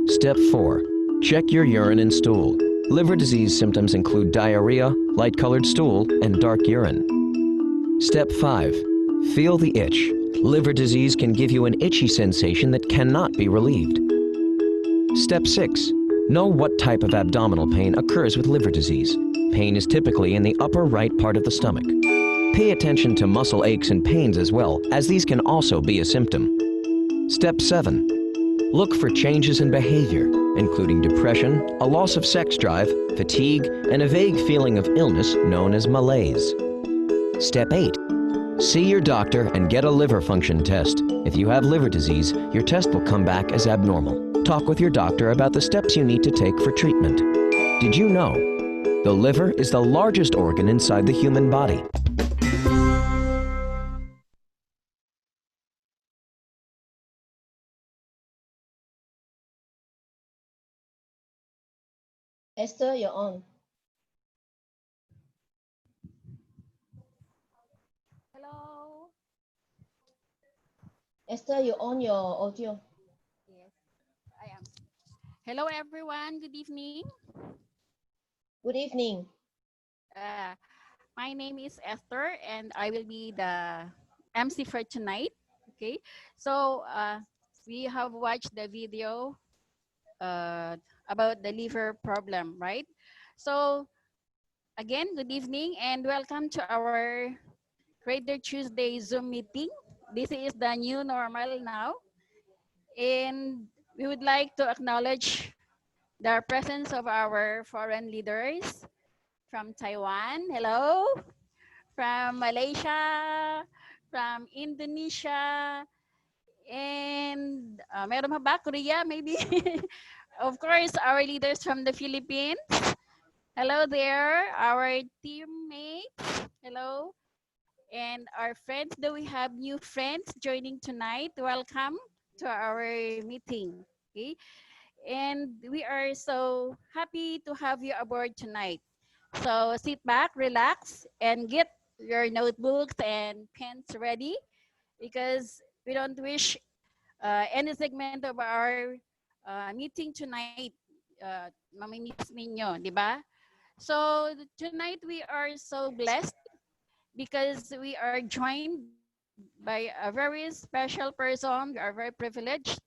Step 4. Check your urine and stool. Liver disease symptoms include diarrhea, light-colored stool, and dark urine. Step 5. Feel the itch. Liver disease can give you an itchy sensation that cannot be relieved. Step 6. Know what type of abdominal pain occurs with liver disease. Pain is typically in the upper right part of the stomach. Pay attention to muscle aches and pains as well, as these can also be a symptom. Step 7. Look for changes in behavior, including depression, a loss of sex drive, fatigue, and a vague feeling of illness known as malaise. Step 8. See your doctor and get a liver function test. If you have liver disease, your test will come back as abnormal. Talk with your doctor about the steps you need to take for treatment. Did you know? The liver is the largest organ inside the human body. Esther, you're on. Hello. Esther, you're on your audio. Yes, I am. Hello, everyone. Good evening. Good evening. My name is Esther, and I will be the MC for tonight. Okay, so we have watched the video about the liver problem, right? So again, good evening and welcome to our Trader Tuesday Zoom meeting. This is the new normal now, and we would like to acknowledge the presence of our foreign leaders from Taiwan, hello, from Malaysia, from Indonesia, and meron pa ba? Korea, maybe? Of course, our leaders from the Philippines. Hello there, our teammates. Hello. And our friends, do we have new friends joining tonight? Welcome to our meeting. Okay. And we are so happy to have you aboard tonight. So sit back, relax, and get your notebooks and pens ready because we don't wish any segment of our meeting tonight mamimiss ninyo, di ba? So tonight we are so blessed because we are joined by a very special person. We are very privileged.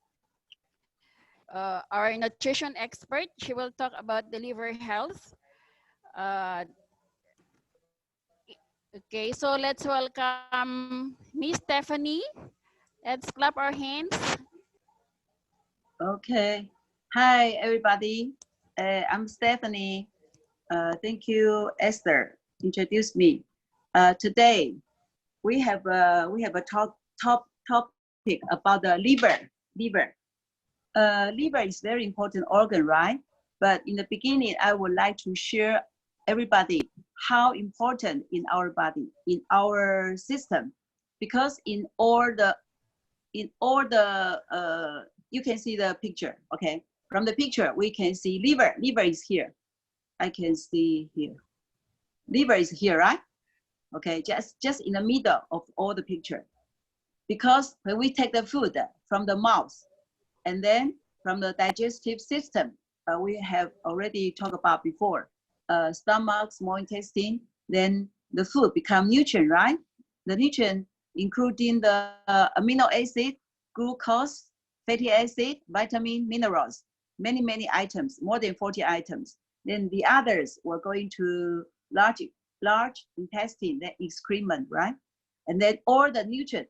Our nutrition expert, she will talk about the liver health. Okay, so let's welcome Miss Stephanie. Let's clap our hands. Okay. Hi, everybody. I'm Stephanie. Thank you, Esther, introduced me. Today, we have a topic about the liver. Liver is very important organ, right? But in the beginning, I would like to share everybody how important in our body, in our system, because in all the you can see the picture, okay? From the picture, we can see liver. Liver is here. I can see here. Liver is here, right? Okay, just in the middle of all the picture. Because when we take the food from the mouth, and then from the digestive system, we have already talked about before, stomach, small intestine, then the food become nutrient, right? The nutrient including the amino acid, glucose, fatty acid, vitamin, minerals, many items, more than 40 items. Then the others were going to large intestine, the excrement, right? And then all the nutrient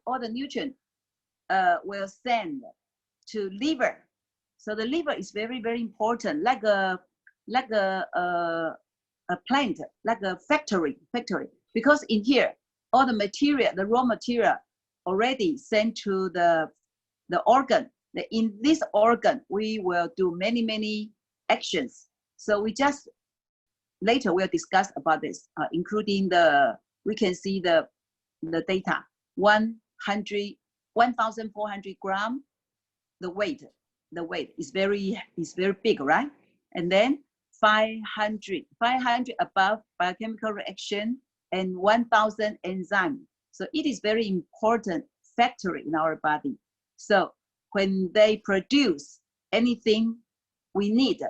will send to liver. So the liver is very important, like a plant, like a factory. Because in here, all the material, the raw material, already sent to the organ. In this organ, we will do many actions. So we just later we'll discuss about this, including we can see the data, 1,400 grams, the weight is very big, right? And then 500 above biochemical reaction and 1,000 enzyme. So it is very important factory in our body. So when they produce anything we need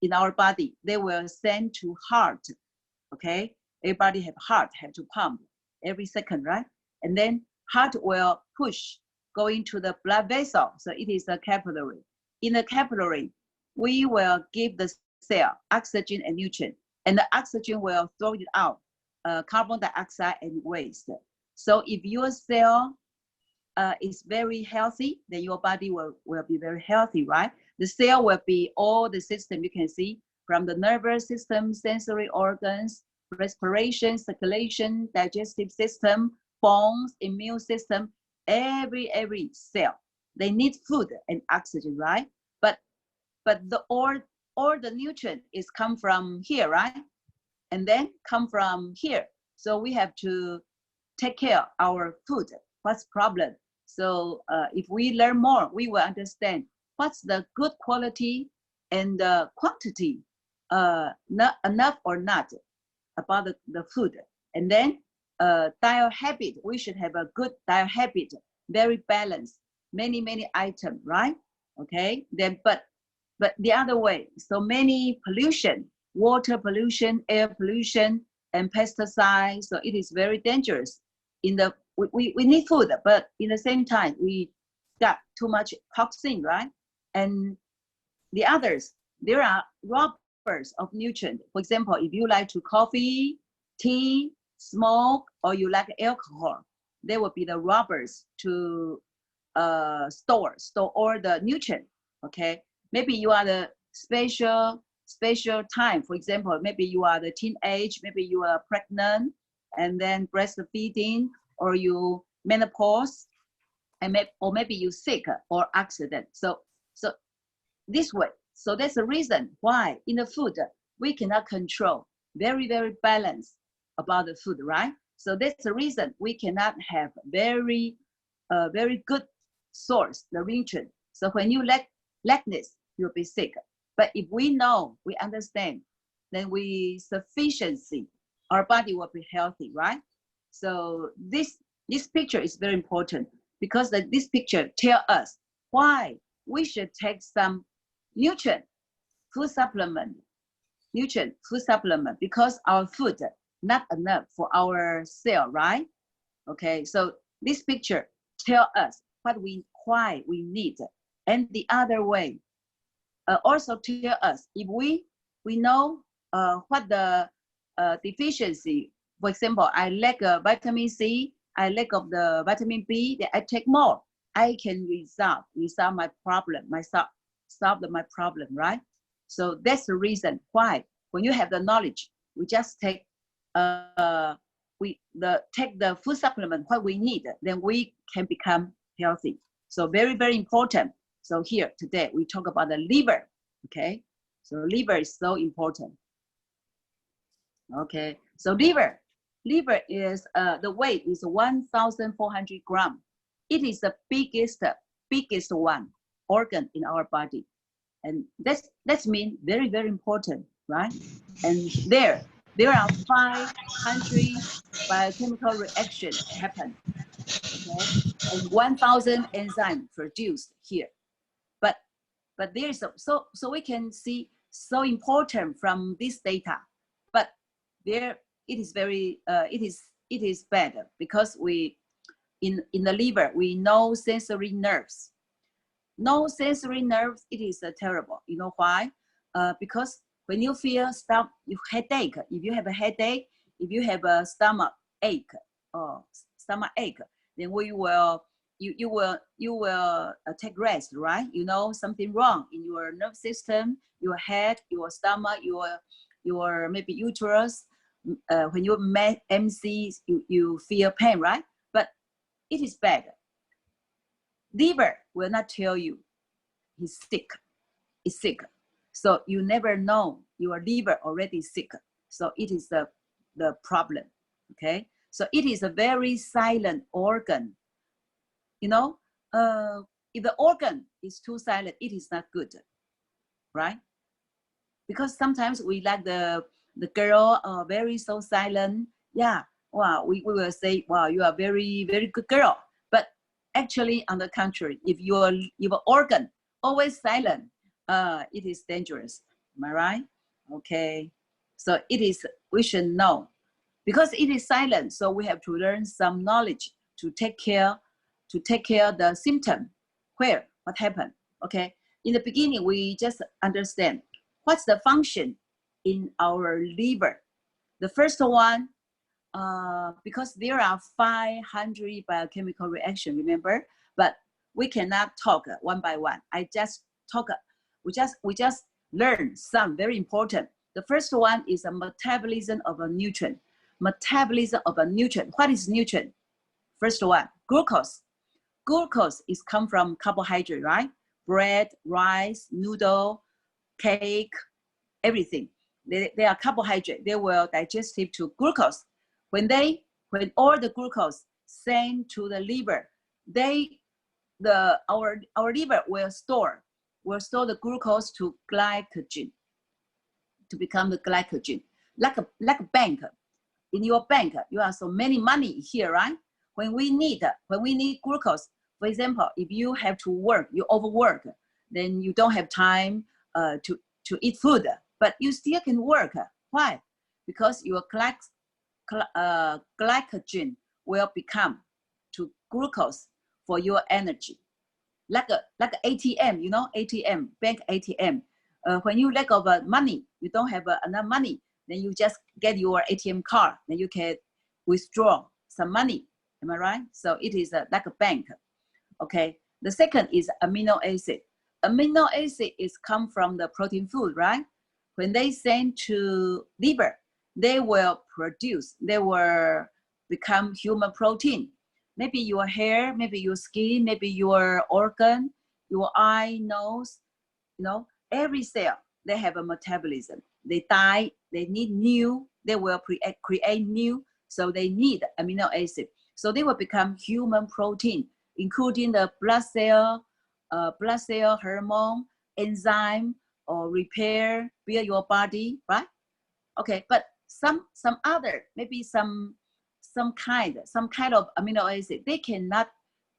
in our body, they will send to heart. Okay, everybody have heart, have to pump every second, right? And then heart will push going to the blood vessel. So it is a capillary. In the capillary, we will give the cell oxygen and nutrient, and the oxygen will throw it out, carbon dioxide and waste. So if your cell is very healthy, then your body will be very healthy, right? The cell will be all the system you can see, from the nervous system, sensory organs, respiration, circulation, digestive system, bones, immune system, every cell. They need food and oxygen, right? But all the nutrient is come from here, right? And then come from here. So we have to take care of our food. What's problem? So if we learn more, we will understand what's the good quality and the quantity, not enough or not, about the food. And then diet habit, we should have a good diet habit, very balanced, many items, right? Okay, then but the other way, so many pollution, water pollution, air pollution, and pesticides, so it is very dangerous. We need food, but in the same time, we got too much toxin, right? And the others, there are robbers of nutrient. For example, if you like to coffee, tea, smoke, or you like alcohol, they will be the robbers to store all the nutrient. Okay, maybe you are the special time. For example, maybe you are the teenage, maybe you are pregnant, and then breastfeeding, or you menopause, and or maybe you sick or accident. So this way. So that's the reason why in the food we cannot control, very balanced about the food, right? So that's the reason we cannot have very good source, the nutrient. So when you lack this, you'll be sick. But if we know, we understand, then sufficiency, our body will be healthy, right? So this picture is very important, because this picture tells us why we should take some nutrient food supplement, because our food not enough for our cell, right? Okay, so this picture tells us why we need, and the other way also tell us if we know what the deficiency. For example, I lack vitamin C, I lack of the vitamin B, then I take more. I can resolve my problem, solve my problem, right? So that's the reason why when you have the knowledge, we just take take the food supplement what we need, then we can become healthy. So very important. So here today we talk about the liver. Okay, so liver is so important. Okay, so liver is the weight is 1,400 grams. It is the biggest one organ in our body, and that's mean very important, right? And there are 500 biochemical reactions happen. Okay, and 1,000 enzymes produced here. But there is so we can see so important from this data, but there it is very it is bad, because we in the liver we no sensory nerves. It is terrible. You know why? Because when you feel headache, if you have a headache, if you have a stomach ache, then you will take rest, right? You know something wrong in your nerve system, your head, your stomach, your maybe uterus. When you MC, you feel pain, right? But it is bad. Liver will not tell you he's sick. It's sick. So you never know your liver already sick. So it is the problem. Okay. So it is a very silent organ. You know, if the organ is too silent, it is not good, right? Because sometimes we like the girl very so silent. Yeah, wow, we will say, wow, you are very good girl. But actually, on the contrary, if your organ always silent, it is dangerous. Am I right? Okay. So it is, we should know. Because it is silent, so we have to learn some knowledge to take care the symptom. Where, what happened, okay? In the beginning, we just understand what's the function in our liver. The first one, because there are 500 biochemical reactions, remember? But we cannot talk one by one. I just talk, we just learn some very important. The first one is a metabolism of a nutrient. Metabolism of a nutrient. What is nutrient? First one, glucose. Glucose is come from carbohydrate, right? Bread, rice, noodle, cake, everything. They are carbohydrate. They will digestive to glucose. When all the glucose sent to the liver, our liver will store the glucose to glycogen, to become the glycogen, like a bank. In your bank, you have so many money here, right? When we need glucose, for example, if you have to work, you overwork, then you don't have time to eat food, but you still can work. Why? Because your glycogen will become to glucose for your energy, like a ATM, you know, ATM, bank ATM. When you lack of money, you don't have enough money, then you just get your ATM card, then you can withdraw some money. Am I right? So it is like a bank. Okay. The second is amino acid. Amino acid is come from the protein food, right? When they send to liver, they will become human protein. Maybe your hair, maybe your skin, maybe your organ, your eye, nose, you know, every cell, they have a metabolism. They die, they need new, they will create new, so they need amino acid. So they will become human protein, including the blood cell hormone, enzyme, or repair, build your body, right? Okay, but some other, maybe some kind of amino acid, they cannot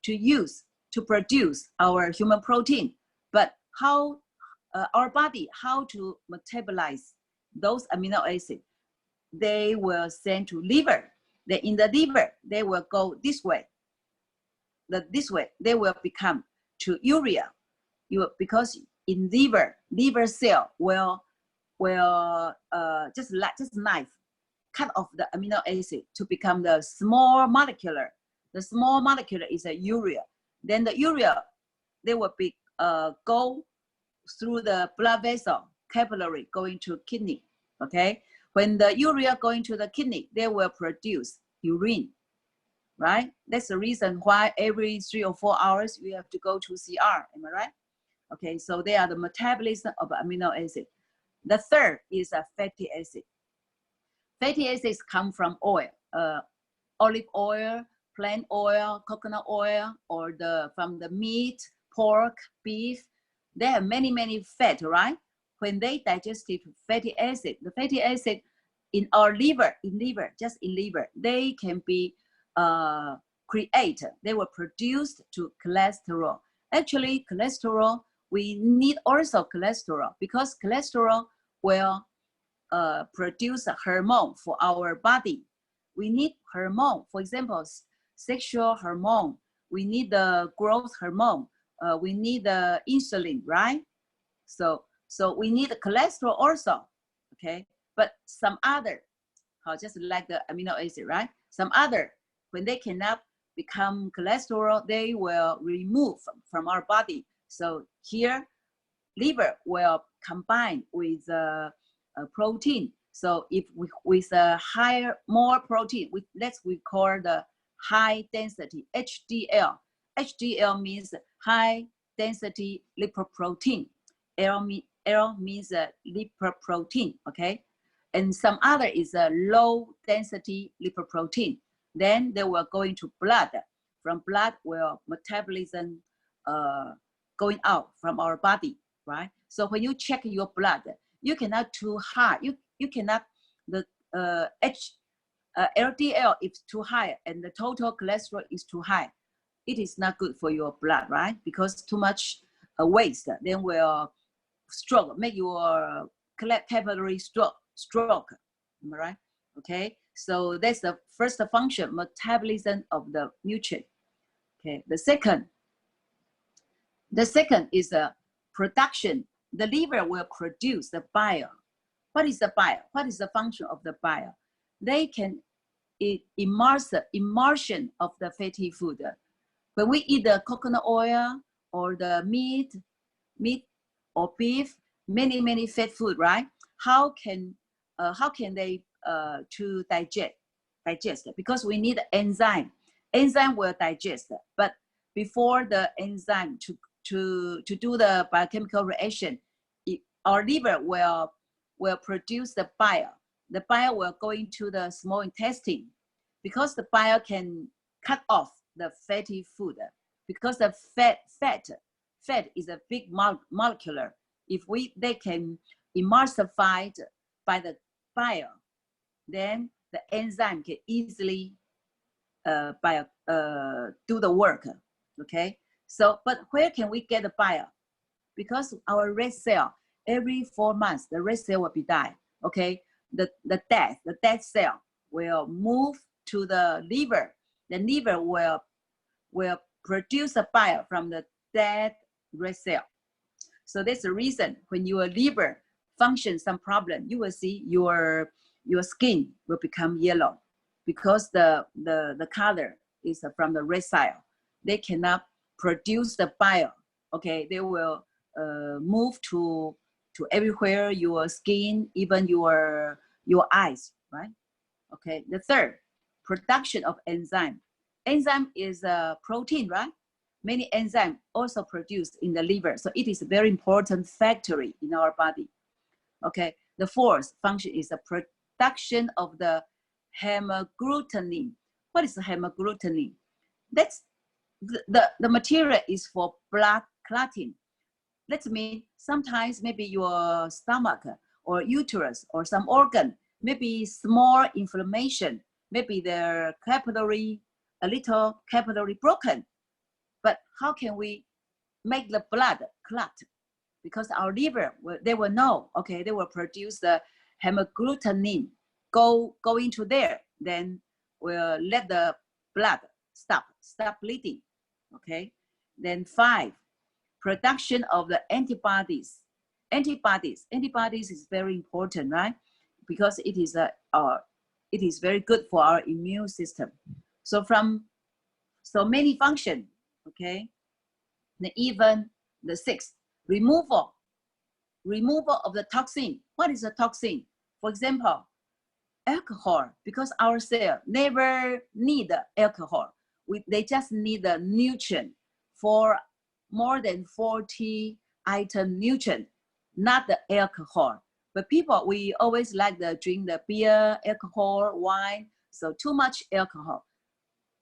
to produce our human protein. But how our body, how to metabolize those amino acids? They will send to liver. In the liver, they will go this way. This way, they will become to urea. Because in liver cell will just knife, cut off the amino acid to become the small molecular. The small molecular is a urea. Then the urea, they will be go through the blood vessel, capillary, going to kidney. Okay, when the urea going to the kidney, they will produce urine, right? That's the reason why every 3 or 4 hours we have to go to CR. Am I right? Okay, so they are the metabolism of amino acid. The third is a fatty acid. Fatty acids come from oil, olive oil, plant oil, coconut oil, or from the meat, pork, beef. They have many fat, right? When they digestive fatty acid, the fatty acid in our liver, just in liver, they can be created. They were produced to cholesterol. Actually, cholesterol, we need also cholesterol, because cholesterol will produce a hormone for our body. We need hormone, for example, sexual hormone. We need the growth hormone. We need the insulin, right? So we need the cholesterol also, okay? But some other, just like the amino acid, right? Some other, when they cannot become cholesterol, they will remove from our body. So here, liver will combine with a protein. So if with a more protein, we call the high density HDL. HDL means high density lipoprotein. L means lipoprotein, okay? And some other is a low density lipoprotein. Then they will go into blood. From blood will metabolism going out from our body, right? So when you check your blood, you cannot too high. You cannot, the LDL is too high and the total cholesterol is too high. It is not good for your blood, right? Because too much waste then will stroke, make your capillary stroke, am I right? Okay, so that's the first function, metabolism of the nutrient. Okay, the second is a production. The liver will produce the bile. What is the bile? What is the function of the bile? They can emulsion of the fatty food. When we eat the coconut oil or the meat or beef, many fat food, right? How can they to digest it? Because we need enzyme. Enzyme will digest, but before the enzyme to do the biochemical reaction, our liver will produce the bile. The bile will go into the small intestine, because the bile can cut off the fatty food, because the fat is a big molecular. If they can emulsified by the bile, then the enzyme can easily do the work. Okay, so but where can we get the bile? Because our red cell, every 4 months the red cell will be die. Okay, the dead cell will move to the liver. The liver will produce a bile from the dead red cell. So that's the reason when your liver functions some problem, you will see your skin will become yellow, because the color is from the red cell. They cannot produce the bile. Okay, they will move to everywhere, your skin, even your eyes, right? Okay, the third, production of enzyme. Enzyme is a protein, right? Many enzymes also produced in the liver, so it is a very important factory in our body. Okay, the fourth function is the production of the hemagglutinin. What is the hemagglutinin? That's the material is for blood clotting. That means sometimes maybe your stomach or uterus or some organ, maybe small inflammation, maybe the capillary, a little capillary broken. But how can we make the blood clot? Because our liver, they will know, okay, they will produce the hemagglutinin, go into there, then we'll let the blood stop bleeding. Okay, then 5, production of the antibodies. Antibodies is very important, right? Because it is very good for our immune system. So many function. Okay, and even the 6th, removal of the toxin. What is a toxin? For example, alcohol, because our cell never need alcohol. They just need the nutrient for more than 40 item nutrient, not the alcohol. But people, we always like to drink the beer, alcohol, wine, so too much alcohol.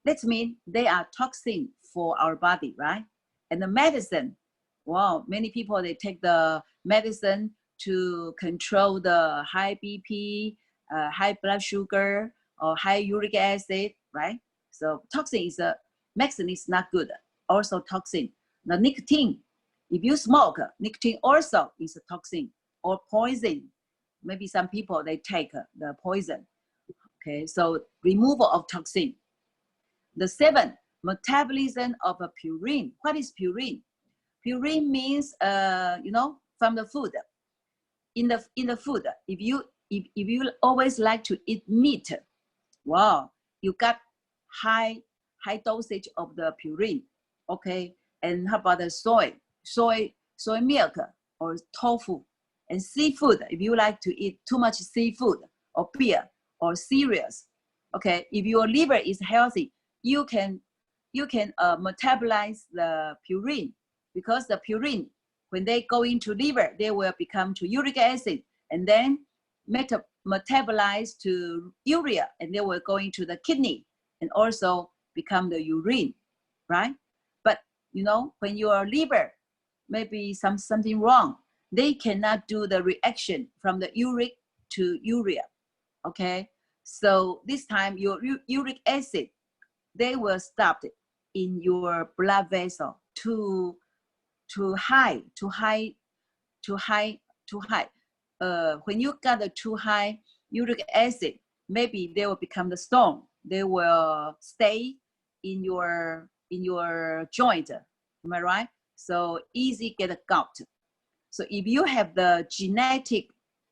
That means they are toxin for our body, right? And the medicine, wow, many people, they take the medicine to control the high BP, high blood sugar, or high uric acid, right? So toxin is medicine is not good. Also toxin. The nicotine, if you smoke, nicotine also is a toxin or poison. Maybe some people, they take the poison. Okay, so removal of toxin. The 7th, metabolism of a purine. What is purine? Purine means, from the food. In the food, if you always like to eat meat, wow, you got high dosage of the purine. Okay, and how about the soy milk or tofu, and seafood? If you like to eat too much seafood or beer or cereals, okay, if your liver is healthy, you can metabolize the purine, because the purine, when they go into liver, they will become to uric acid, and then metabolize to urea, and they will go into the kidney and also become the urine, right? But when your liver maybe something wrong, they cannot do the reaction from the uric to urea. Okay, so this time your uric acid, they will stop in your blood vessel to high too high. When you got the too high uric acid, maybe they will become the stone. They will stay in your joint. Am I right? So easy get a gout. So if you have the genetic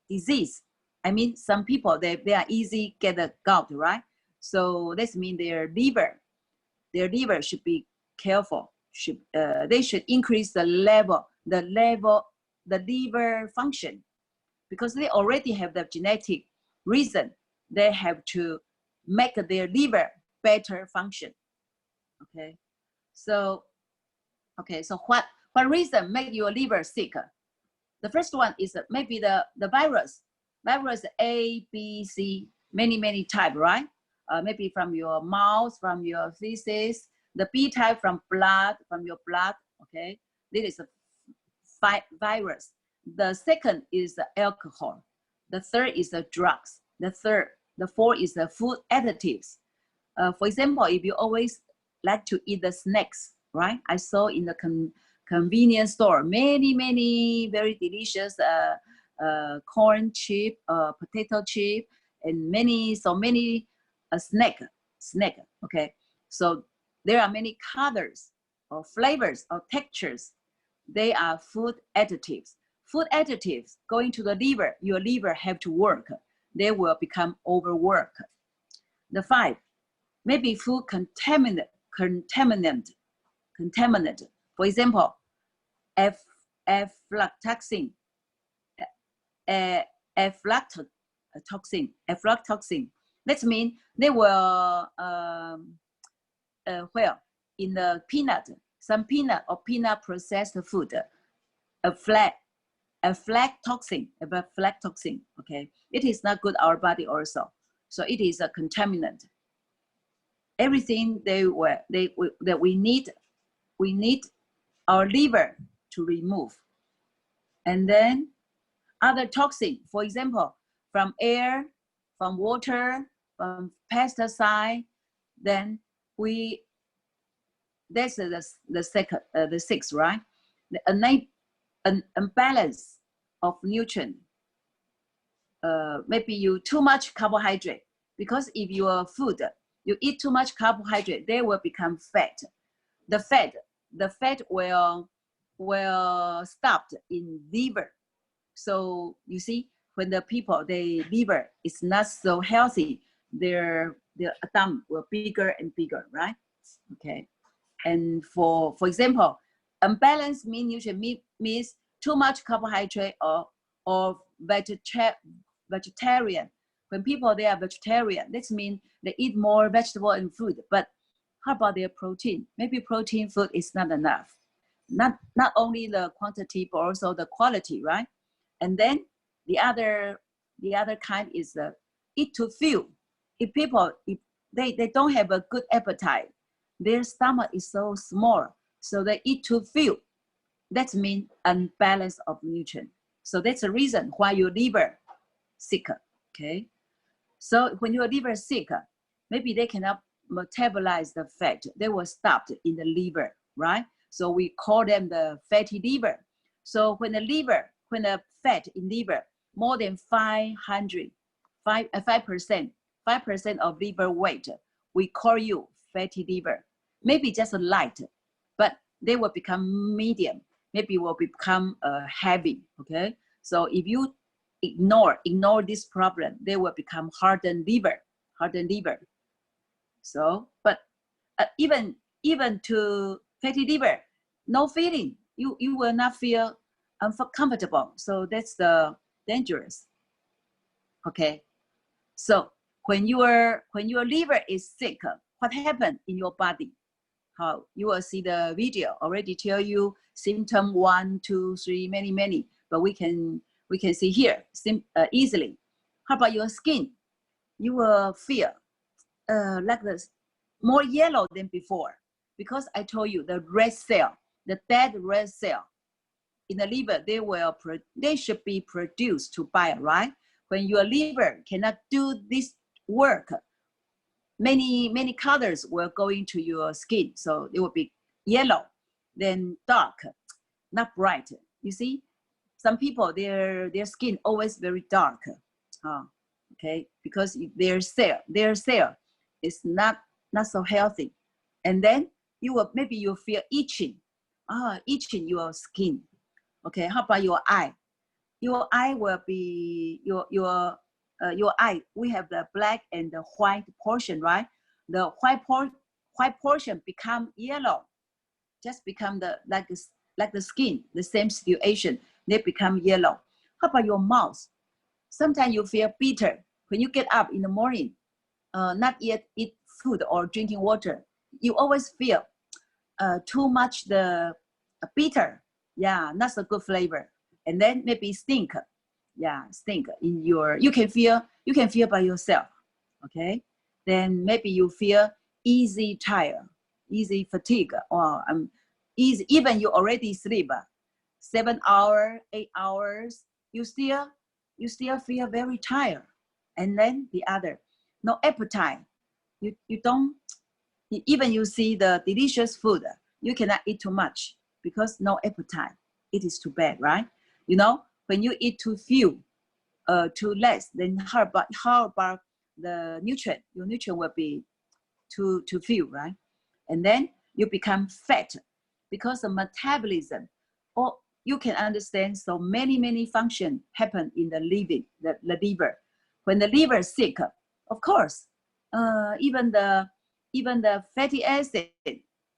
disease, I mean, some people, they are easy get a gout, right? So this means their liver should be careful. They should increase the liver function, because they already have the genetic reason. They have to make their liver better function. Okay, so what reason make your liver sick? The first one is maybe the virus A, B, C, many type, right? Maybe from your mouth, from your feces. The B type from your blood. Okay, this is a virus. The second is the alcohol. The third is the drugs. The fourth is the food additives. For example, if you always like to eat the snacks, right? I saw in the convenience store many very delicious corn chip, potato chip, and so many snack. Okay, so there are many colors or flavors or textures. They are food additives. Food additives going to the liver, your liver have to work. They will become overwork. The 5, maybe food contaminant. For example, aflatoxin. That means they will in the peanut, some peanut or peanut processed food, aflatoxin. Okay, it is not good our body also. So it is a contaminant. Everything that we need our liver to remove. And then other toxin, for example, from air, from water, from pesticide. Then that's the 6th, right? An imbalance of nutrient. Maybe you too much carbohydrate, because if your food, you eat too much carbohydrate, they will become fat. The fat will stop in liver. So you see, when the people, their liver is not so healthy, their thumb will bigger and bigger, right? Okay. And for example, unbalanced nutrition means too much carbohydrate or vegetarian. When people, they are vegetarian, that means they eat more vegetable and food. But how about their protein? Maybe protein food is not enough. Not only the quantity, but also the quality, right? And then the other kind is eat to fill. If people, if they don't have a good appetite, their stomach is so small, so they eat to fill. That means unbalance of nutrient. So that's the reason why your liver sick. Okay, so when your liver sick, maybe they cannot metabolize the fat. They will stop in the liver, right? So we call them the fatty liver. So when the fat in liver more than 5% of liver weight, we call you fatty liver. Maybe just light, but they will become medium. Maybe will become heavy. Okay, so if you ignore this problem, they will become hardened liver. So, but even to fatty liver, no feeling, you will not feel uncomfortable. So that's the dangerous. Okay, so when your liver is sick, what happened in your body? How you will see the video already tell you symptom 1, 2, 3, many, but we can see here easily. How about your skin? You will feel like this, more yellow than before, because I told you the red cell, the dead red cell in the liver, they should be produced to bile, right? When your liver cannot do this work, many colors will go into your skin, so it will be yellow, then dark, not bright. You see, some people, their skin always very dark. Okay, because their cell is not so healthy. And then maybe you feel itching, itching your skin. Okay, how about your eye? Your eye will be your eye. We have the black and the white portion, right? The white portion become yellow, just become like the skin, the same situation. They become yellow. How about your mouth? Sometimes you feel bitter when you get up in the morning, not yet eat food or drinking water. You always feel too much the bitter. Yeah, not so good flavor. And then maybe stink. Yeah, stink in your. You can feel by yourself. Okay. Then maybe you feel easy tired, easy fatigue, or easy. Even you already sleep 7 hours, 8 hours. You still feel very tired. And then the other, no appetite. You don't. Even you see the delicious food, you cannot eat too much because no appetite. It is too bad, right? You know, when you eat too few, too less, then how about the nutrient? Your nutrient will be too few, right? And then you become fat because of metabolism. Or you can understand so many functions happen in the liver. When the liver is sick, of course, even the fatty acid,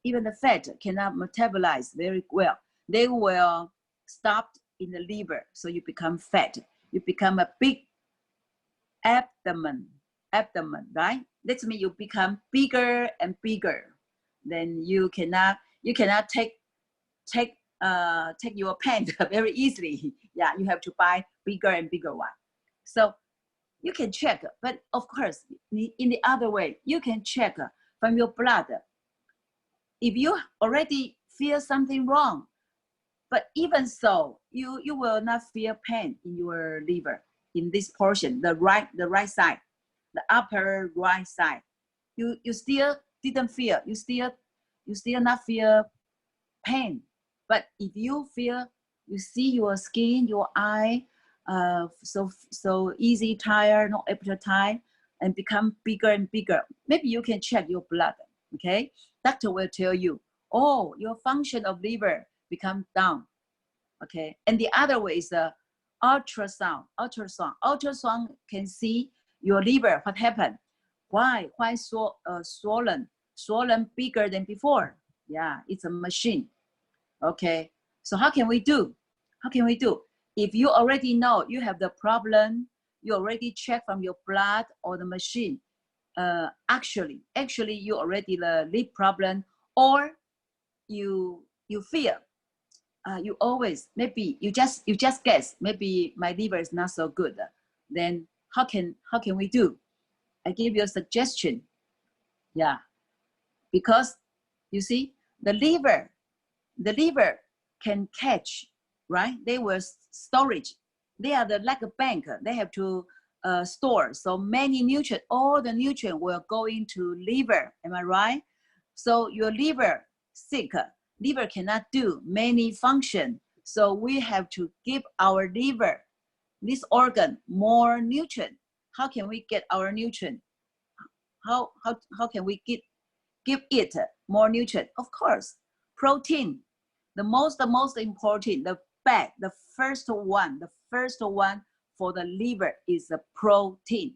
even the fat cannot metabolize very well. They will stop in the liver, so you become fat. You become a big abdomen, right? That means you become bigger and bigger. Then you cannot take your pants very easily. Yeah, you have to buy bigger and bigger one. So you can check, but of course, in the other way, you can check from your blood. If you already feel something wrong, but even so, you will not feel pain in your liver, in this portion, the right side, the upper right side. You still didn't feel, you still not feel pain. But if you feel, you see your skin, your eye, so easy tired, no appetite, and become bigger and bigger, maybe you can check your blood. Okay, doctor will tell you, oh, your function of liver become down. Okay, and the other way is the ultrasound. Ultrasound can see your liver, what happened, why swollen bigger than before. Yeah, it's a machine. Okay, so how can we do? If you already know you have the problem, you already check from your blood or the machine. Actually, you already the lip problem, or you feel. You always, maybe you just guess, maybe my liver is not so good. Then how can we do? I give you a suggestion. Yeah, because you see the liver can catch, right? They were storage. They are like a bank. They have to store so many nutrients. All the nutrients will go into liver. Am I right? So your liver sick. Liver cannot do many function. So we have to give our liver, this organ, more nutrient. How can we get our nutrient? How can we give it more nutrient? Of course, protein. The most important, the first one for the liver is the protein,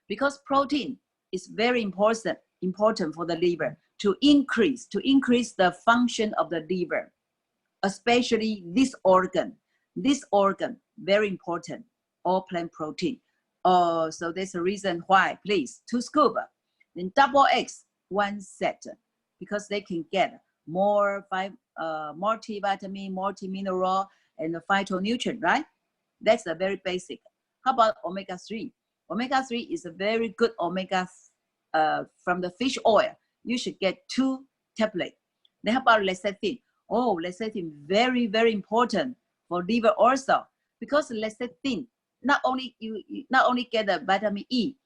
because protein is very important for the liver to increase the function of the liver, especially this organ very important, all plant protein. So there's a reason why, please, 2 scoop, then double X 1 set, because they can get more multivitamin, multi-mineral, and the phytonutrient, right? That's a very basic. How about omega-3? Omega-3 is a very good omega from the fish oil. You should get 2 tablets. Then how about lecithin? Oh, lecithin, very important for liver also, because lecithin, not only get the vitamin E,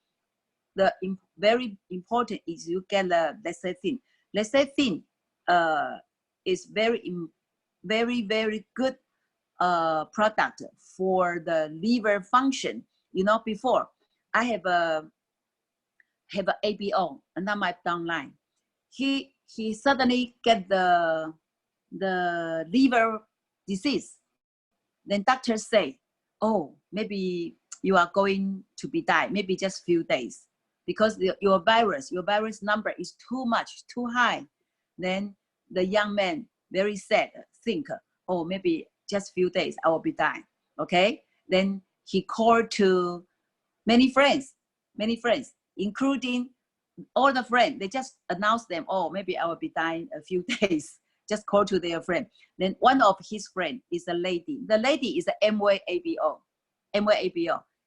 the very important is you get the lecithin. Lecithin is very good product for the liver function. You know, before I have a ABO, and not my downline. He suddenly get the liver disease. Then doctors say, oh, maybe you are going to be die, maybe just few days, because your virus number is too much, too high. Then the young man very sad, think, oh, maybe just few days I will be die. Okay. Then he called to many friends, including all the friends. They just announced them, oh, maybe I will be dying a few days. Just call to their friend. Then one of his friend is a lady. The lady is a MY-ABO.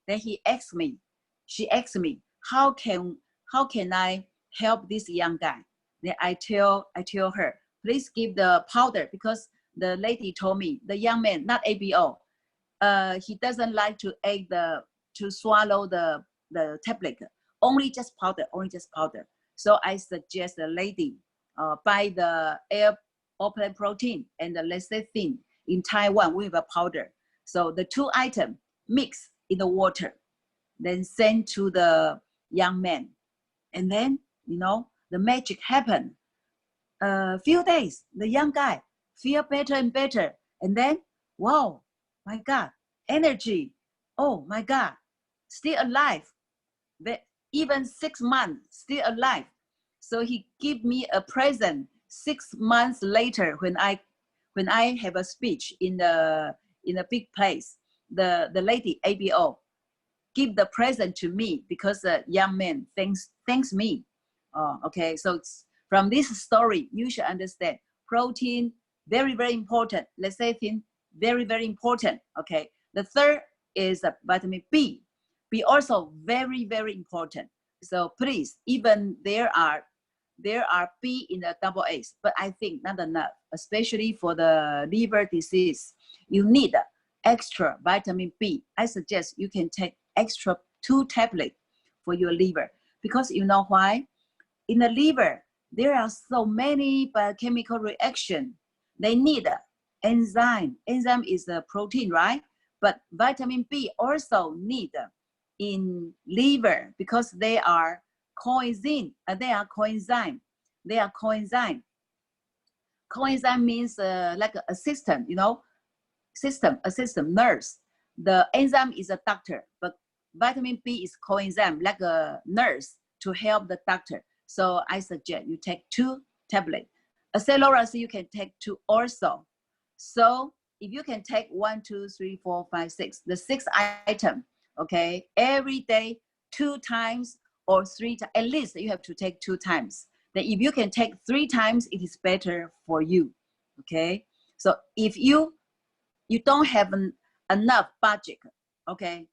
Then she asked me, how can I help this young guy? Then I tell her, please give the powder, because the lady told me the young man, not ABO, he doesn't like to swallow the tablet, only just powder. So I suggest the lady buy the airplane protein and the lecithin in Taiwan with a powder. So the two items mix in the water, then send to the young man. And then, you know, the magic happened. A few days, the young guy feel better and better. And then, wow, my God, energy. Oh my God, still alive. Even 6 months, still alive. So he give me a present 6 months later when I have a speech in a big place. The lady ABO give the present to me because the young man thanks me. Okay, so it's, from this story you should understand protein very, very important. Lecithin very, very important. Okay, the third is vitamin B. B also very, very important. So please, even there are B in the double A's, but I think not enough, especially for the liver disease. You need extra vitamin B. I suggest you can take extra 2 tablets for your liver, because you know why? In the liver, there are so many biochemical reactions. They need enzyme. Enzyme is a protein, right? But vitamin B also need in liver because they are coenzyme. Coenzyme means like a assistant, you know, system, nurse. The enzyme is a doctor, but vitamin B is coenzyme, like a nurse to help the doctor. So I suggest you take 2 tablets. Accelorus you can take 2 also. So if you can take 1, 2, 3, 4, 5, 6, the 6 item, okay, every day 2 times or 3 times, at least you have to take 2 times. Then if you can take 3 times, it is better for you. Okay, so if you don't have enough budget, okay,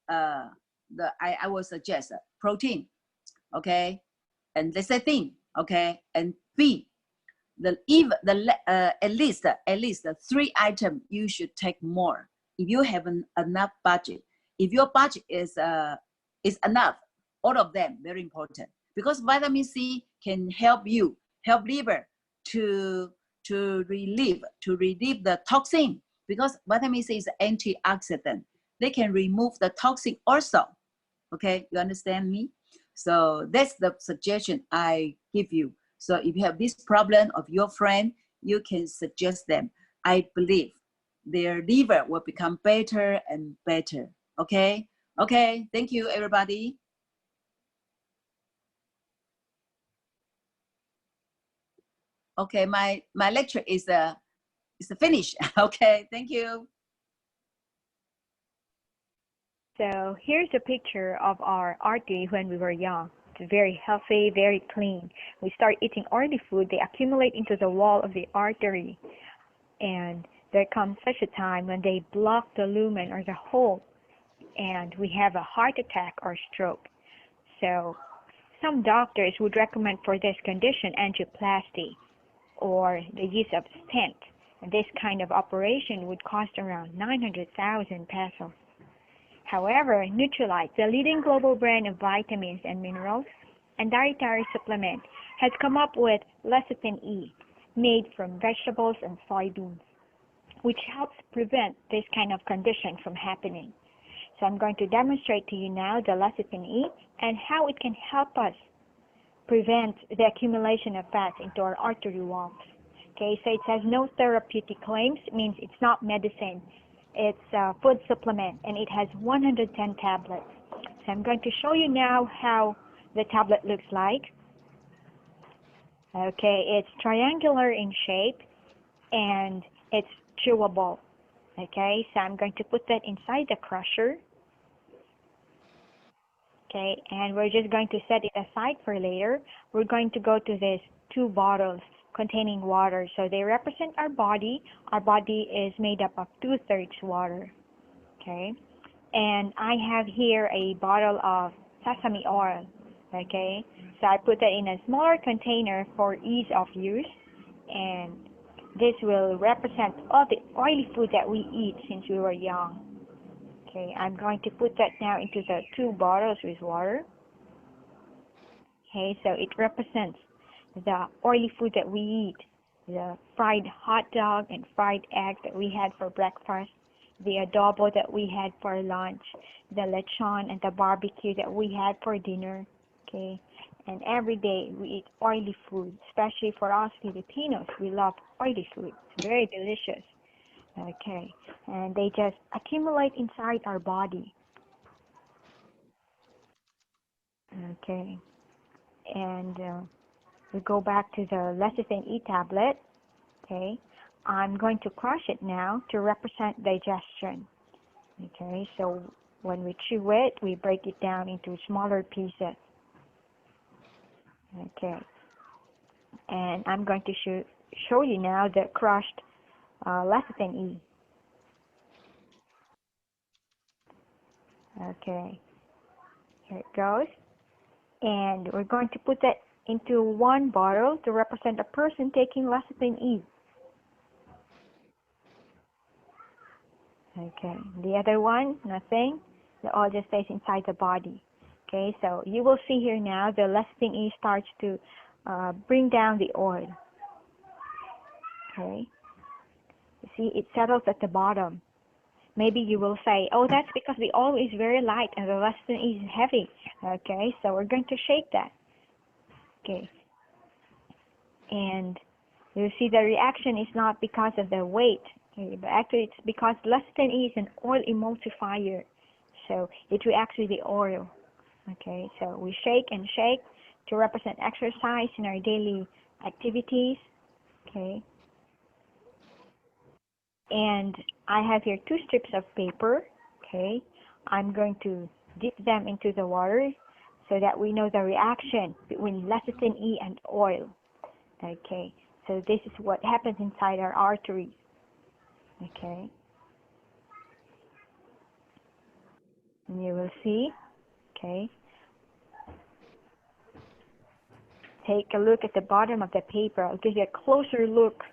I will suggest protein, okay, and lecithin, okay, and B. At least 3 items you should take more if you have enough budget. If your budget is enough, all of them very important, because vitamin C can help liver to relieve the toxin, because vitamin C is an antioxidant. They can remove the toxin also. Okay, you understand me? So that's the suggestion I give you. So if you have this problem of your friend, you can suggest them. I believe their liver will become better and better. Okay? Okay, thank you everybody. Okay, my lecture is finished. Okay, thank you. So here's a picture of our artery when we were young. It's very healthy, very clean. We start eating oily food, they accumulate into the wall of the artery. And there comes such a time when they block the lumen or the hole, and we have a heart attack or stroke. So some doctors would recommend for this condition angioplasty or the use of stent. And this kind of operation would cost around 900,000 pesos. However, Nutrilite, the leading global brand of vitamins and minerals and dietary supplement, has come up with lecithin E, made from vegetables and soybeans. which helps prevent this kind of condition from happening. So I'm going to demonstrate to you now the lecithin E and how it can help us prevent the accumulation of fats into our artery walls. Okay, so it says no therapeutic claims, means it's not medicine. It's a food supplement, and it has 110 tablets. So I'm going to show you now how the tablet looks like. Okay, it's triangular in shape, and it's chewable. Okay, so I'm going to put that inside the crusher. Okay, and we're just going to set it aside for later. We're going to go to these 2 bottles containing water. So they represent our body. Our body is made up of 2/3 water. Okay, and I have here a bottle of sesame oil. Okay, so I put that in a smaller container for ease of use, and this will represent all the oily food that we eat since we were young. Okay, I'm going to put that now into the 2 bottles with water. Okay, so it represents the oily food that we eat, the fried hot dog and fried egg that we had for breakfast, the adobo that we had for lunch, the lechon and the barbecue that we had for dinner. Okay, and every day we eat oily food, especially for us Filipinos. We love oily food. It's very delicious. Okay, and they just accumulate inside our body. Okay, and we go back to the lecithin E tablet. Okay, I'm going to crush it now to represent digestion. Okay, so when we chew it, we break it down into smaller pieces. Okay, and I'm going to show you now the crushed lecithin E. Okay, here it goes, and we're going to put that into 1 bottle to represent a person taking lecithin E. Okay, the other one, nothing. The oil just stays inside the body. Okay, so you will see here now the lecithin E starts to bring down the oil. Okay, you see it settles at the bottom. Maybe you will say, oh, that's because the oil is very light and the lecithin E is heavy. Okay, so we're going to shake that. Okay, and you see the reaction is not because of the weight, okay, but actually it's because lecithin E is an oil emulsifier, so it reacts with the oil. Okay, so we shake and shake to represent exercise in our daily activities. Okay, and I have here 2 strips of paper. Okay, I'm going to dip them into the water so that we know the reaction between lecithin E and oil. Okay, so this is what happens inside our arteries. Okay, and you will see. Okay, take a look at the bottom of the paper. I'll give you a closer look.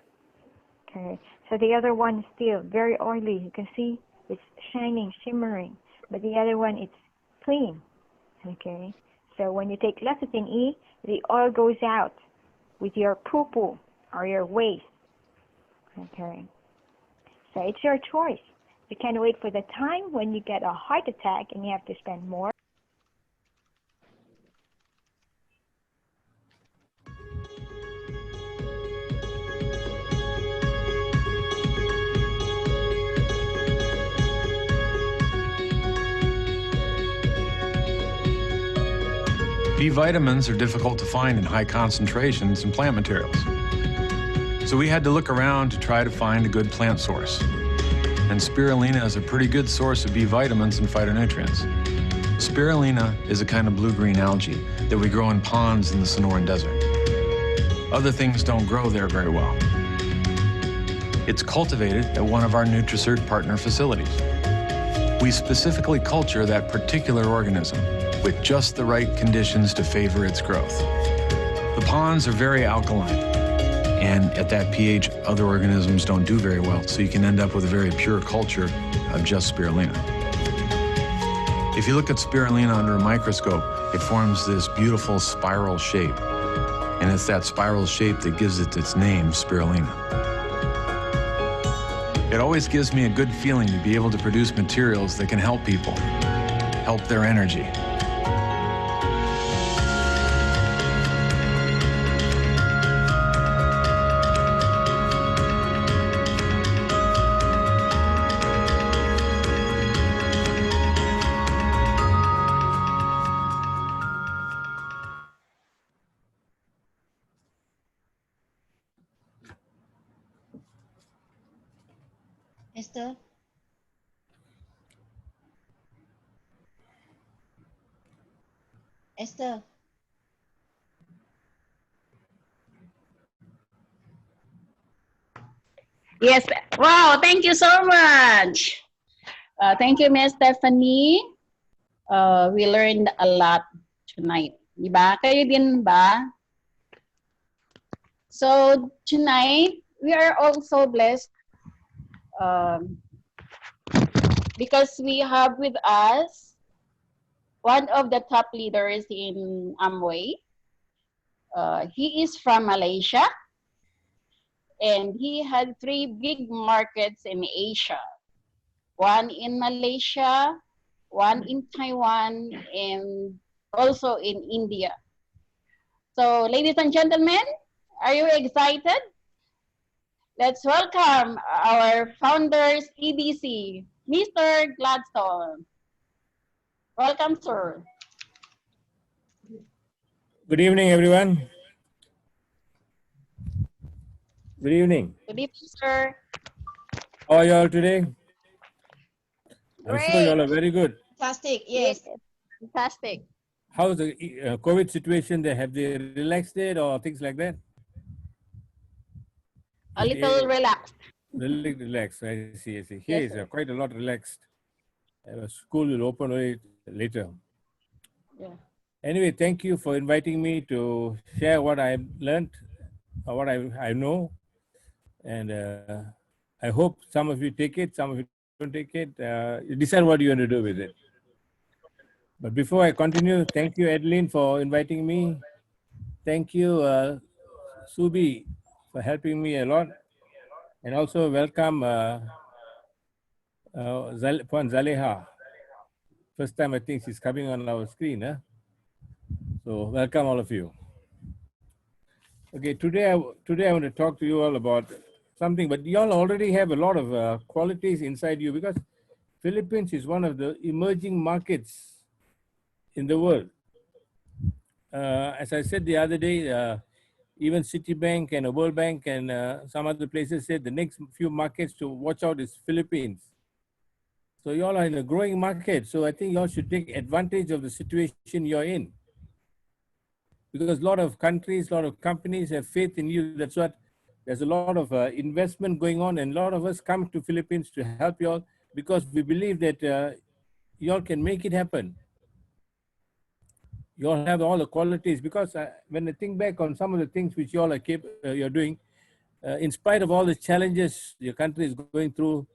Okay, so the other one is still very oily. You can see it's shining, shimmering, but the other one it's clean. Okay, so when you take lecithin E, the oil goes out with your poo-poo or your waste. Okay, so it's your choice. You can wait for the time when you get a heart attack and you have to spend more. B vitamins are difficult to find in high concentrations in plant materials. So we had to look around to try to find a good plant source. And spirulina is a pretty good source of B vitamins and phytonutrients. Spirulina is a kind of blue-green algae that we grow in ponds in the Sonoran Desert. Other things don't grow there very well. It's cultivated at one of our NutriCert partner facilities. We specifically culture that particular organism with just the right conditions to favor its growth. The ponds are very alkaline, and at that pH, other organisms don't do very well, so you can end up with a very pure culture of just spirulina. If you look at spirulina under a microscope, it forms this beautiful spiral shape, and it's that spiral shape that gives it its name, spirulina. It always gives me a good feeling to be able to produce materials that can help people, help their energy. Esther, Esther, Yes. Wow, thank you so much. Thank you, Miss Stephanie. We learned a lot tonight. Diba? Kayo din ba? So tonight, we are also blessed um, because we have with us one of the top leaders in Amway. He is from Malaysia, and he had 3 big markets in Asia. One in Malaysia, one in Taiwan, and also in India. So, ladies and gentlemen, are you excited? Let's welcome our founder's EBC, Mr. Gladstone. Welcome, sir. Good evening, everyone. Good evening. Good evening, sir. How are you all today? I'm sure you all Great. are very good. fantastic. Yes. Fantastic. How's the COVID situation there? Have they relaxed it or things like that? A little relaxed. Really relaxed. I see. I see. Here Yes, is sir. quite a lot relaxed. School will open only later. Yeah. Anyway, thank you for inviting me to share what I've learned, or what I know, and I hope some of you take it, some of you don't take it. You decide what you want to do with it. But before I continue, thank you, CAadeline, for inviting me. Thank you, Subi, for helping me a lot. And also welcome Puan Zaleha. First time I think she's coming on our screen. Huh? So welcome all of you. Okay, today I want to talk to you all about something, but you all already have a lot of qualities inside you, because Philippines is one of the emerging markets in the world. As I said the other day, even Citibank and World Bank and some other places said the next few markets to watch out is Philippines. So you all are in a growing market. So I think you all should take advantage of the situation you're in. Because a lot of countries, a lot of companies have faith in you. That's what, there's a lot of investment going on, and a lot of us come to Philippines to help you all because we believe that you all can make it happen. You all have all the qualities, because when I think back on some of the things which you all are you're doing, in spite of all the challenges your country is going through,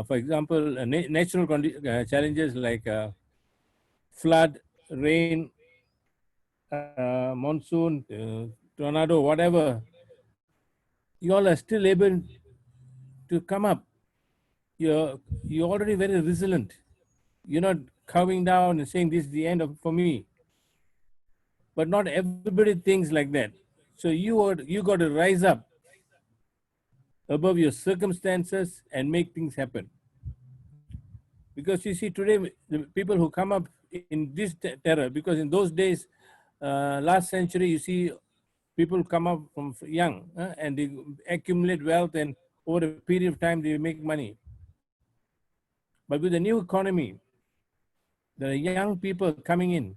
for example, natural challenges like flood, rain, monsoon, tornado, whatever, you all are still able to come up. You're already very resilient. You're not coming down and saying this is the end of for me. But not everybody thinks like that. So you got to rise up above your circumstances and make things happen. Because you see today, the people who come up in this terror, because in those days, last century, you see people come up from young and they accumulate wealth, and over a period of time, they make money. But with the new economy, there are young people coming in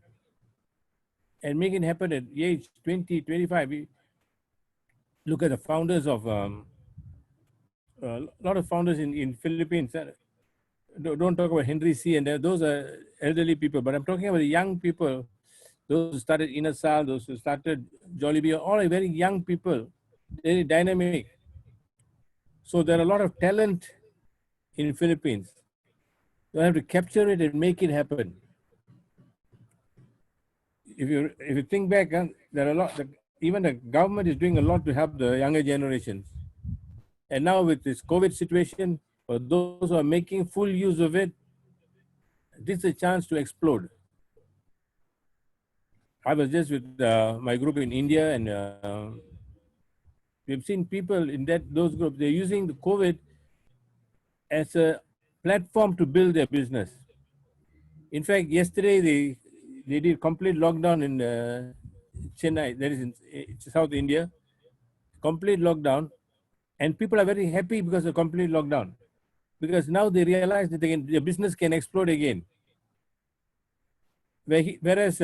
and making it happen at age 20, 25. Look at the founders of a lot of founders in Philippines. Don't talk about Henry C. and those are elderly people, but I'm talking about the young people, those who started Inasal, those who started Jollibee, all are very young people, very dynamic. So there are a lot of talent in Philippines. You have to capture it and make it happen. If you think back, there are a lot. Even the government is doing a lot to help the younger generations. And now with this COVID situation, For those who are making full use of it, this is a chance to explode. I was just with my group in India, and we've seen people in those groups. They're using the COVID as a platform to build their business. In fact, yesterday they did complete lockdown in Chennai, that is in South India, complete lockdown, and people are very happy because of complete lockdown, because now they realize that their business can explode again. Whereas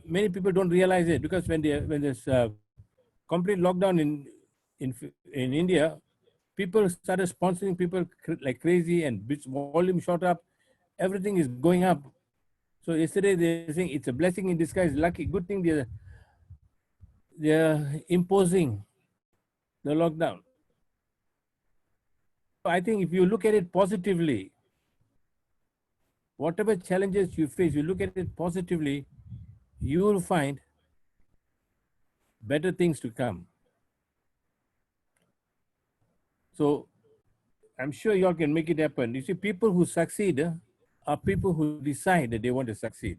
many people don't realize it, because when there's complete lockdown in in India, people started sponsoring people like crazy, and volume shot up. Everything is going up. So yesterday they're saying it's a blessing in disguise. Lucky, good thing they're imposing the lockdown. I think if you look at it positively, whatever challenges you face, you look at it positively, you will find better things to come. So I'm sure you all can make it happen. You see, people who succeed are people who decide that they want to succeed.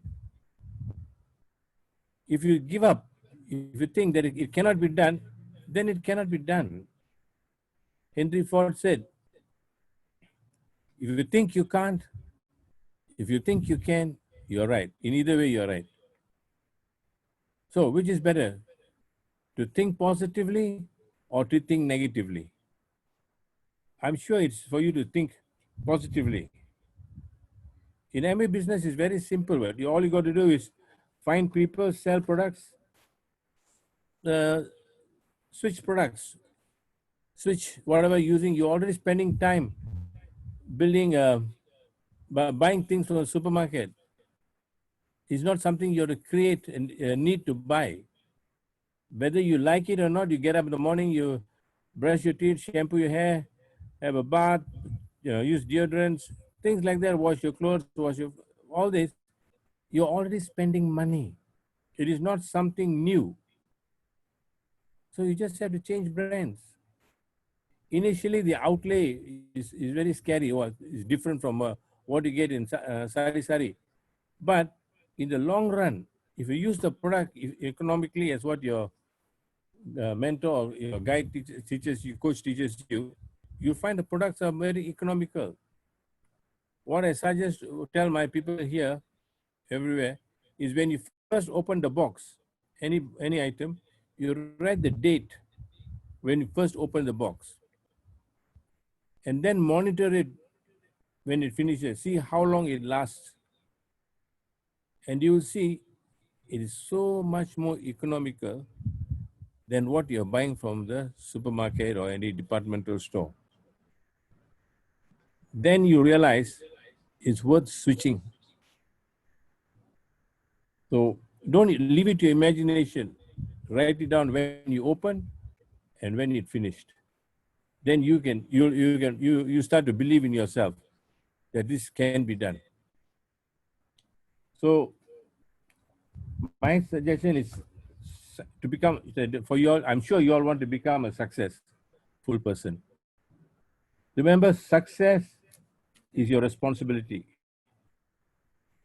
If you give up, if you think that it cannot be done, then it cannot be done. Henry Ford said, if you think you can't, if you think you can, you're right. In either way, you're right. So which is better, to think positively or to think negatively? I'm sure it's for you to think positively. In MA business, it's very simple. All you got to do is find people, sell products, switch products, switch whatever using. You're already spending time building, buying things from the supermarket. It's not something you have to create and need to buy. Whether you like it or not, you get up in the morning, you brush your teeth, shampoo your hair, have a bath, use deodorants, things like that, wash your clothes, all this, you're already spending money. It is not something new. So you just have to change brands. Initially, the outlay is very scary. It's different from what you get in sari. But in the long run, if you use the product economically as what your mentor or your guide teaches you, coach teaches you, you'll find the products are very economical. What I suggest to tell my people here, everywhere, is when you first open the box, any item, you write the date when you first open the box, and then monitor it when it finishes. See how long it lasts, and you will see it is so much more economical than what you're buying from the supermarket or any departmental store. Then you realize it's worth switching. So don't leave it to your imagination. Write it down when you open and when it finished. Then you start to believe in yourself that this can be done. So my suggestion is to become, for you all, I'm sure you all want to become a successful person. Remember, success is your responsibility.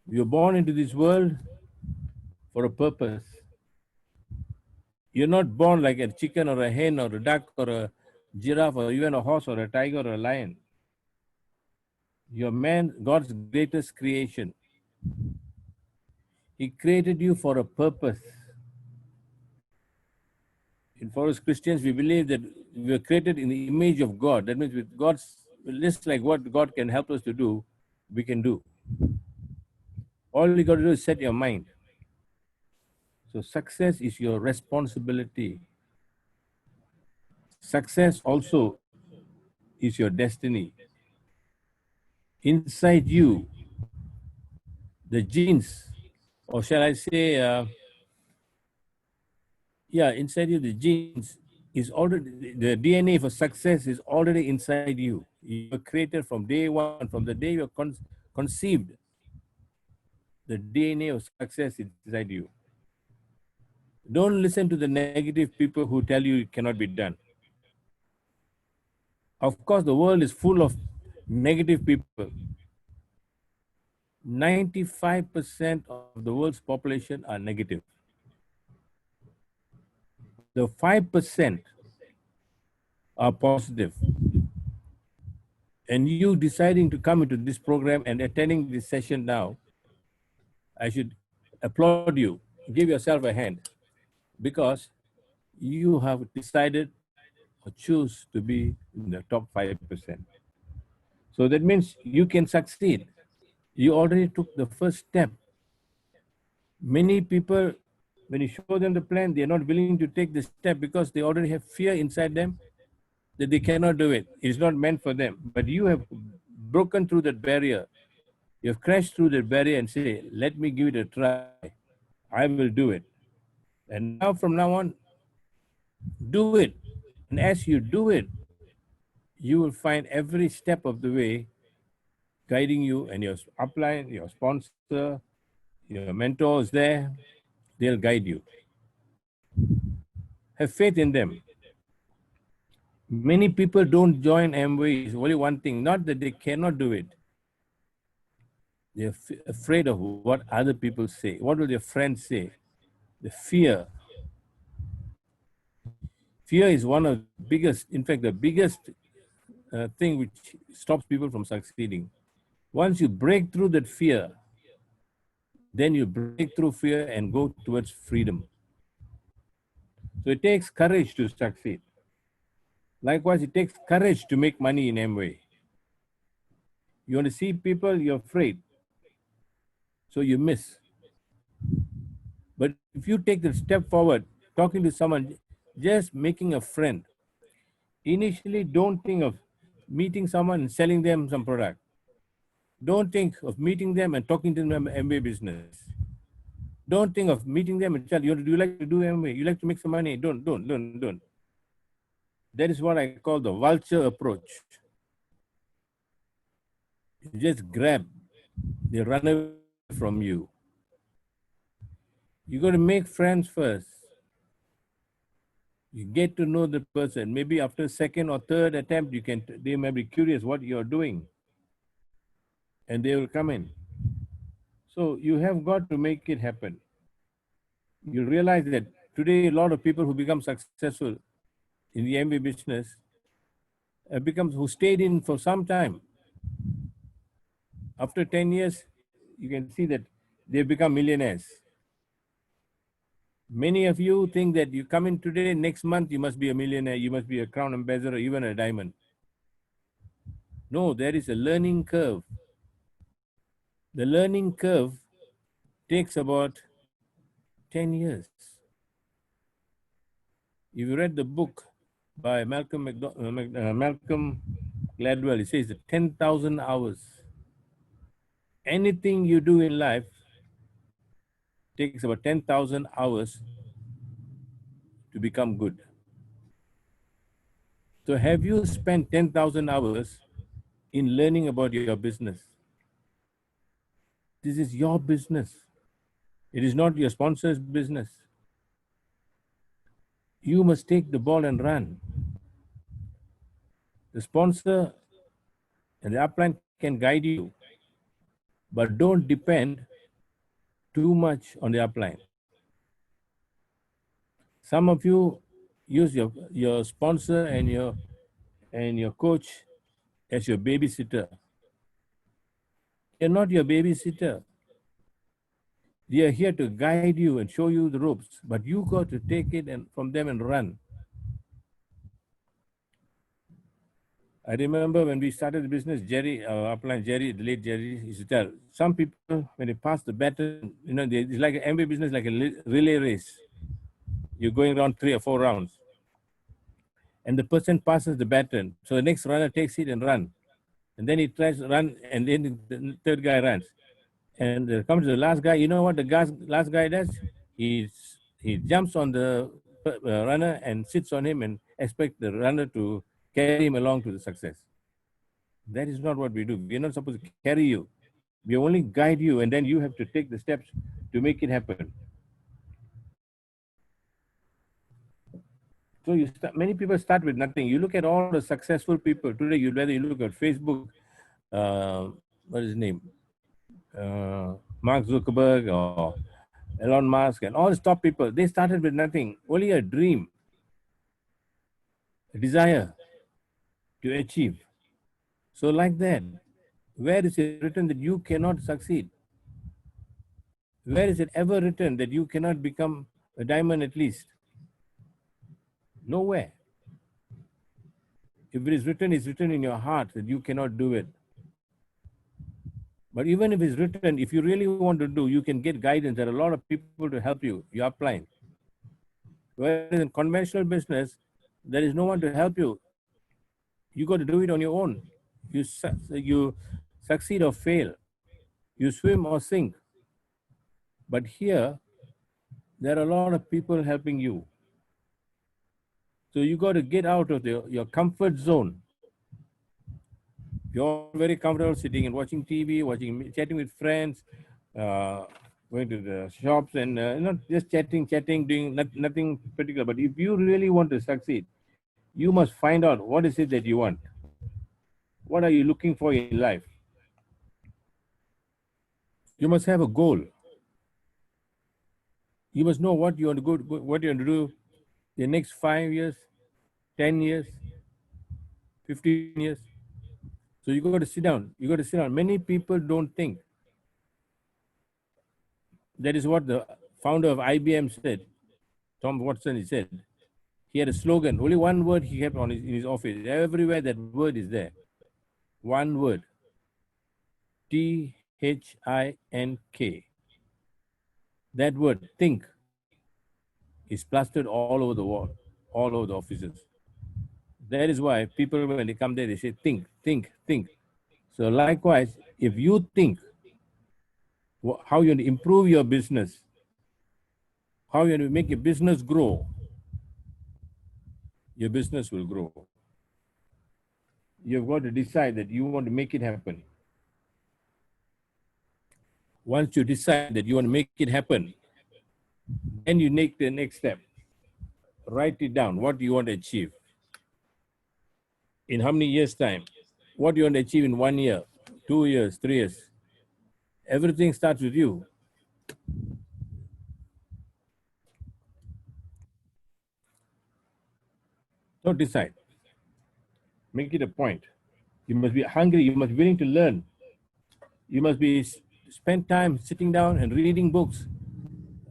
You're born into this world for a purpose. You're not born like a chicken or a hen or a duck or a giraffe or even a horse or a tiger or a lion. You're man, God's greatest creation. He created you for a purpose. And for us Christians, we believe that we were created in the image of God. That means with God's, just like what God can help us to do, we can do. All you got to do is set your mind. So success is your responsibility. Success also is your destiny. Inside you, the genes, or shall I say, inside you, the genes is already, the DNA for success is already inside you. You were created from day one, from the day you're conceived. The DNA of success is inside you. Don't listen to the negative people who tell you it cannot be done. Of course, the world is full of negative people. 95% of the world's population are negative. The 5% are positive. And you deciding to come into this program and attending this session now, I should applaud you. Give yourself a hand because you have decided or choose to be in the top 5%. So that means you can succeed. You already took the first step. Many people, when you show them the plan, they are not willing to take the step because they already have fear inside them that they cannot do it. It's not meant for them. But you have broken through that barrier. You have crashed through that barrier and say, let me give it a try. I will do it. And now from now on, do it. And as you do it, you will find every step of the way guiding you and your upline, your sponsor, your mentor is there. They'll guide you. Have faith in them. Many people don't join Amway. It's only one thing, not that they cannot do it. They're afraid of what other people say. What will their friends say? The fear. Fear is one of the biggest, in fact, the biggest thing which stops people from succeeding. Once you break through that fear, then you break through fear and go towards freedom. So it takes courage to succeed. Likewise, it takes courage to make money in Amway. You want to see people, you're afraid. So you miss. But if you take the step forward, talking to someone, just making a friend, initially don't think of meeting someone and selling them some product. Don't think of meeting them and talking to them MBA business. Don't think of meeting them and tell you, do you like to do MBA? You like to make some money? Don't. That is what I call the vulture approach. You just grab, they run away from you. You got to make friends first. You get to know the person. Maybe after second or third attempt, they may be curious what you're doing. And they will come in. So you have got to make it happen. You realize that today a lot of people who become successful in the MBA business who stayed in for some time. After 10 years, you can see that they've become millionaires. Many of you think that you come in today, next month you must be a millionaire, you must be a crown ambassador, even a diamond. No, there is a learning curve. The learning curve takes about 10 years. If you read the book by Malcolm Gladwell, he says 10,000 hours. Anything you do in life takes about 10,000 hours to become good. So have you spent 10,000 hours in learning about your business? This is your business. It is not your sponsor's business. You must take the ball and run. The sponsor and the upline can guide you, but don't depend too much on the upline. Some of you use your sponsor and your coach as your babysitter. They're not your babysitter. They are here to guide you and show you the ropes, but you got to take it from them and run. I remember when we started the business, Jerry, our upline Jerry, the late Jerry, used to tell some people when they pass the baton, it's like an MBA business, like a relay race. You're going around 3 or 4 rounds, and the person passes the baton. So the next runner takes it and run, and then he tries to run, and then the third guy runs, and comes to the last guy. You know what the last guy does? He jumps on the runner and sits on him and expects the runner to carry him along to the success. That is not what we do. We're not supposed to carry you. We only guide you, and then you have to take the steps to make it happen. So many people start with nothing. You look at all the successful people today. Whether you look at Facebook, what is his name? Mark Zuckerberg or Elon Musk and all these top people, they started with nothing, only a dream, a desire to achieve. So like that, where is it written that you cannot succeed? Where is it ever written that you cannot become a diamond at least? Nowhere. If it is written, it's written in your heart that you cannot do it. But even if it's written, if you really want to do, you can get guidance. There are a lot of people to help you. You are applying. Whereas in conventional business, there is no one to help you. You got to do it on your own. You succeed or fail. You swim or sink. But here, there are a lot of people helping you. So you got to get out of your comfort zone. You're very comfortable sitting and watching TV, chatting with friends, uh, going to the shops and not just chatting, doing nothing particular. But if you really want to succeed, you must find out what is it that you want. What are you looking for in life? You must have a goal. You must know what you want to what you want to do the next 5 years, 10 years, 15 years. So you got to sit down. You got to sit down. Many people don't think. That is what the founder of IBM said. Tom Watson, he said. He had a slogan. Only one word he kept on in his office. Everywhere that word is there. One word. THINK. That word, think, is plastered all over the wall, all over the offices. That is why people, when they come there, they say, think, think, think. So likewise, if you think how you want to improve your business, how you want to make your business grow, your business will grow. You've got to decide that you want to make it happen. Once you decide that you want to make it happen, then you take the next step. Write it down, what you want to achieve. In how many years' time? What you want to achieve in 1 year, 2 years, 3 years. Everything starts with you. Don't decide. Make it a point. You must be hungry. You must be willing to learn. You must be spend time sitting down and reading books,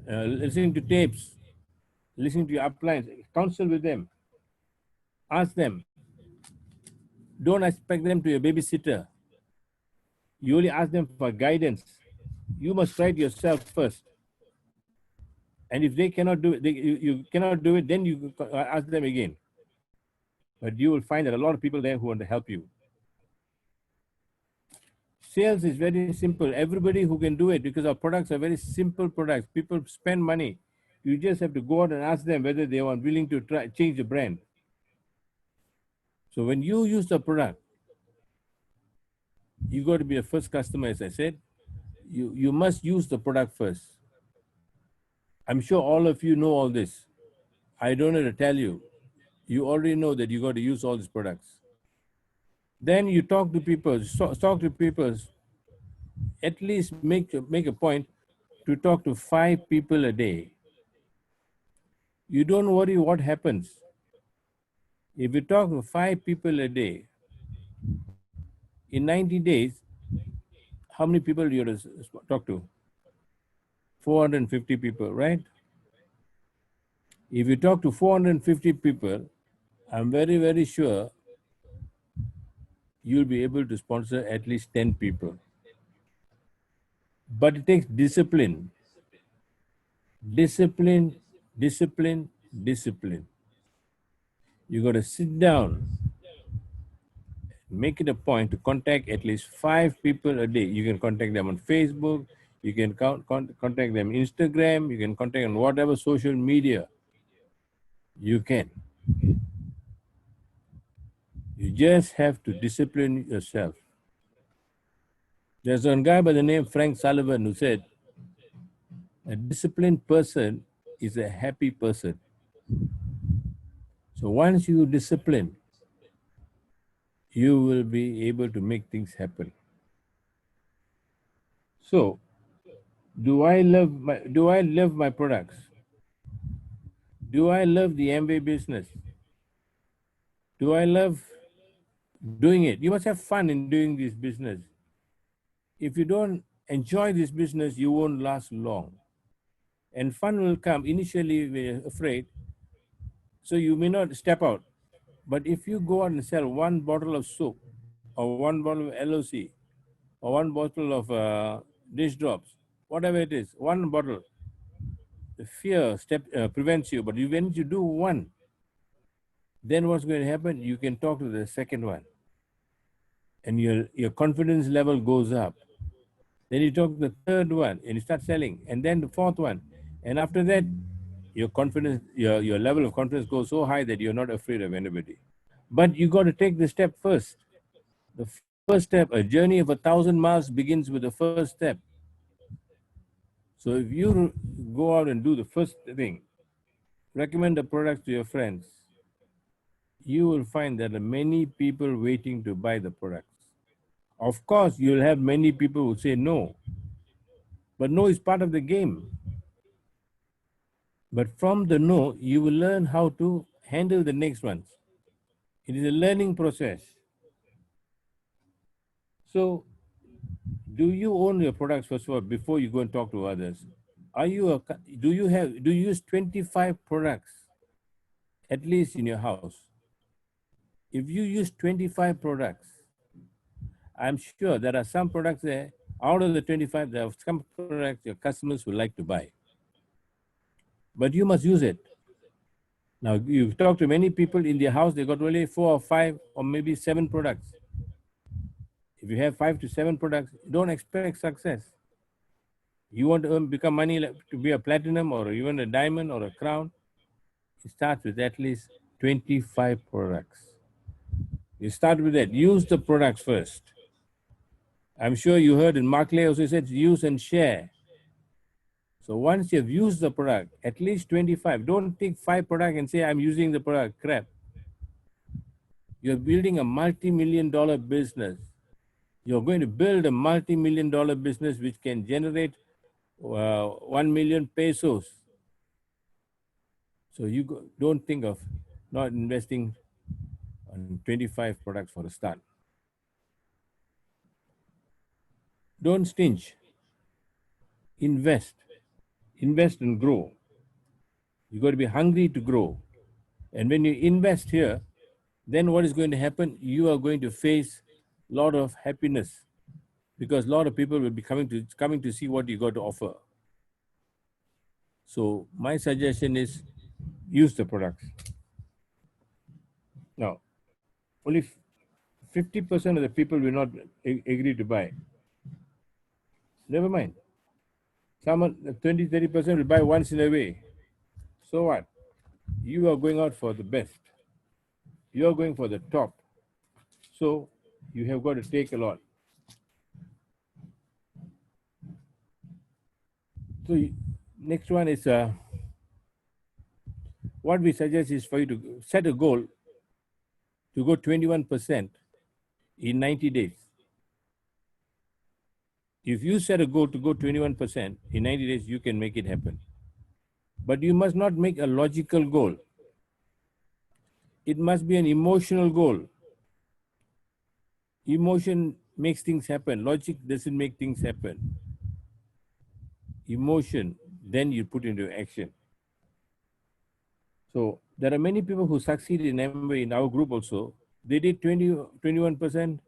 listening to tapes, listening to your uplines. Counsel with them. Ask them. Don't expect them to be a babysitter. You only ask them for guidance. You must try it yourself first. And if they cannot do it, you cannot do it, then you ask them again. But you will find that a lot of people there who want to help you. Sales is very simple. Everybody who can do it, because our products are very simple products. People spend money. You just have to go out and ask them whether they are willing to try change the brand. So when you use the product, you got to be a first customer, as I said. You must use the product first. I'm sure all of you know all this. I don't have to tell you. You already know that you got to use all these products. Then you talk to people, at least make a point to talk to 5 people a day. You don't worry what happens. If you talk to 5 people a day, in 90 days, how many people do you have to talk to? 450 people, right? If you talk to 450 people, I'm very, very sure you'll be able to sponsor at least 10 people. But it takes discipline. Discipline, discipline, discipline. You got to sit down, make it a point to contact at least 5 people a day. You can contact them on Facebook, you can contact them on Instagram, you can contact on whatever social media you can. You just have to discipline yourself. There's one guy by the name Frank Sullivan who said, a disciplined person is a happy person. So once you discipline, you will be able to make things happen. So, do I love my products? Do I love the MBA business? Do I love doing it? You must have fun in doing this business. If you don't enjoy this business, you won't last long. And fun will come. Initially, we're afraid, so you may not step out. But if you go out and sell one bottle of soap, or one bottle of LOC, or one bottle of dish drops, whatever it is, one bottle, the fear prevents you. But when you do one, then what's going to happen? You can talk to the second one, and your confidence level goes up. Then you talk to the third one, and you start selling, and then the fourth one, and after that, your confidence, your level of confidence goes so high that you're not afraid of anybody. But you got to take the step first. The first step, a journey of 1,000 miles begins with the first step. So if you go out and do the first thing, recommend the products to your friends, you will find that there are many people waiting to buy the products. Of course, you'll have many people who say no, but no is part of the game. But from the no, you will learn how to handle the next ones. It is a learning process. So, do you own your products first of all before you go and talk to others? Do you use 25 products at least in your house? If you use 25 products, I'm sure there are some products there, out of the 25, there are some products your customers would like to buy. But you must use it. Now, you talk to many people in their house, they got only 4 or 5 or maybe 7 products. If you have 5 to 7 products, don't expect success. You want to become money to be a platinum or even a diamond or a crown, it starts with at least 25 products. You start with that. Use the products first. I'm sure you heard in Mark Lay also said use and share. So once you've used the product, at least 25. Don't take 5 products and say, I'm using the product. Crap. You're building a multi-million dollar business. You're going to build a multi-million dollar business which can generate 1 million pesos. So you don't think of not investing on 25 products for a start. Don't stinge. Invest. Invest and grow. You got to be hungry to grow. And when you invest here, then what is going to happen? You are going to face a lot of happiness because a lot of people will be coming to see what you got to offer. So my suggestion is use the products. Now, only 50% of the people will not agree to buy. Never mind. Someone 20-30% will buy once in a way. So what? You are going out for the best. You are going for the top. So you have got to take a lot. So next one is what we suggest is for you to set a goal to go 21% in 90 days. If you set a goal to go 21% in 90 days, you can make it happen. But you must not make a logical goal. It must be an emotional goal. Emotion makes things happen. Logic doesn't make things happen. Emotion, then you put into action. So there are many people who succeed in MBA in our group also. They did 21%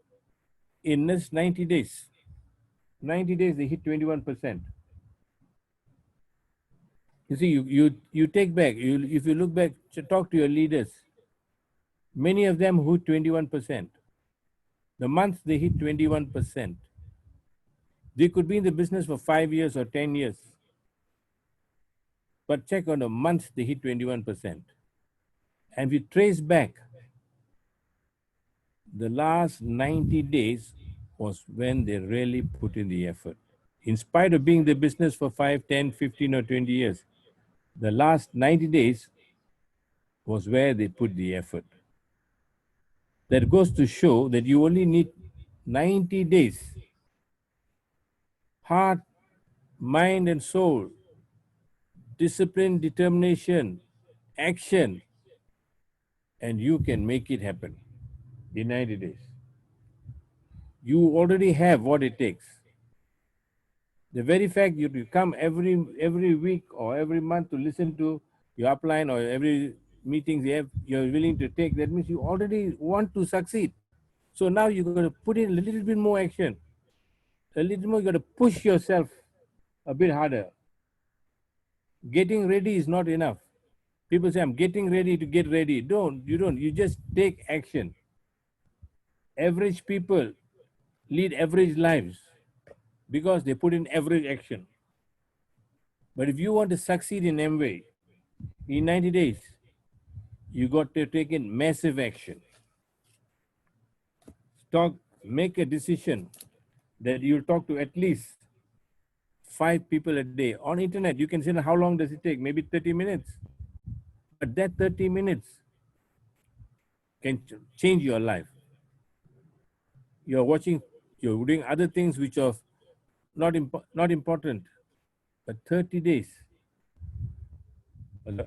in just 90 days. 90 days, they hit 21%. You see, you take back, if you look back, talk to your leaders, many of them who 21%. The month they hit 21%. They could be in the business for 5 years or 10 years. But check on a month, they hit 21%. And we trace back, the last 90 days was when they really put in the effort. In spite of being in the business for 5, 10, 15 or 20 years, the last 90 days was where they put the effort. That goes to show that you only need 90 days. Heart, mind, and soul, discipline, determination, action, and you can make it happen in 90 days. You already have what it takes. The very fact you come every week or every month to listen to your upline, or every meetings you're willing to take, that means you already want to succeed. So now you're going to put in a little bit more action, a little more. You got to push yourself a bit harder. Getting ready is not enough. People say, I'm getting ready to get ready. You don't. You just take action. Average people lead average lives because they put in average action. But if you want to succeed in Amway in 90 days, you got to take in massive action. Make a decision that you'll talk to at least 5 people a day. On internet, you can say, how long does it take? Maybe 30 minutes. But that 30 minutes can change your life. You're doing other things which are not important, but 30 days,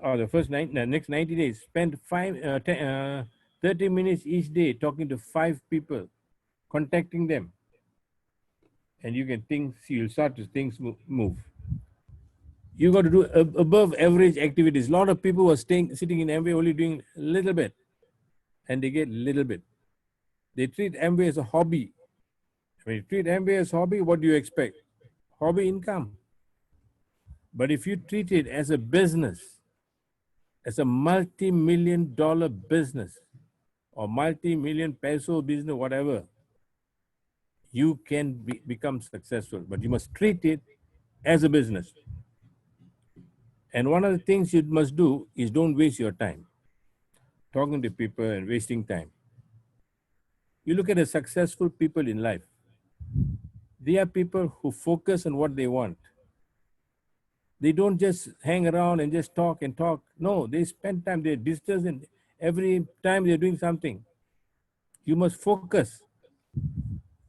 or the next 90 days, spend 30 minutes each day talking to 5 people, contacting them, and you'll start to things move. You got to do above average activities. A lot of people who are sitting in Amway only doing a little bit, and they get little bit. They treat Amway as a hobby. When you treat Amway as a hobby, what do you expect? Hobby income. But if you treat it as a business, as a multi-million-dollar business, or multi-million peso business, whatever, you can become successful. But you must treat it as a business. And one of the things you must do is don't waste your time talking to people and wasting time. You look at the successful people in life. They are people who focus on what they want. They don't just hang around and just talk and talk. No, they spend time, they're diligent, and every time they're doing something. You must focus.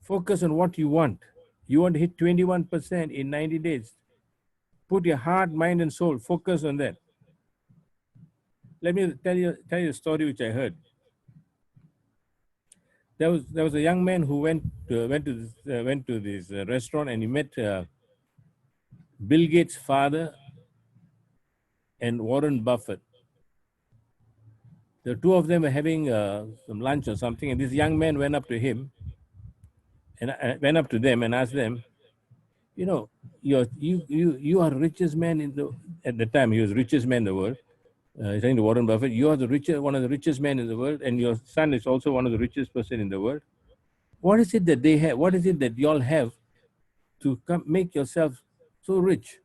Focus on what you want. You want to hit 21% in 90 days. Put your heart, mind, and soul, focus on that. Let me tell you a story which I heard. There was a young man who went to this restaurant, and he met Bill Gates' father and Warren Buffett. The two of them were having some lunch or something, and this young man went up to him and went up to them and asked them, you know, you are the richest man at the time. He was the richest man in the world. He's saying to Warren Buffett, you are one of the richest men in the world, and your son is also one of the richest person in the world. What is it that they have? What is it that y'all have to make yourself so rich?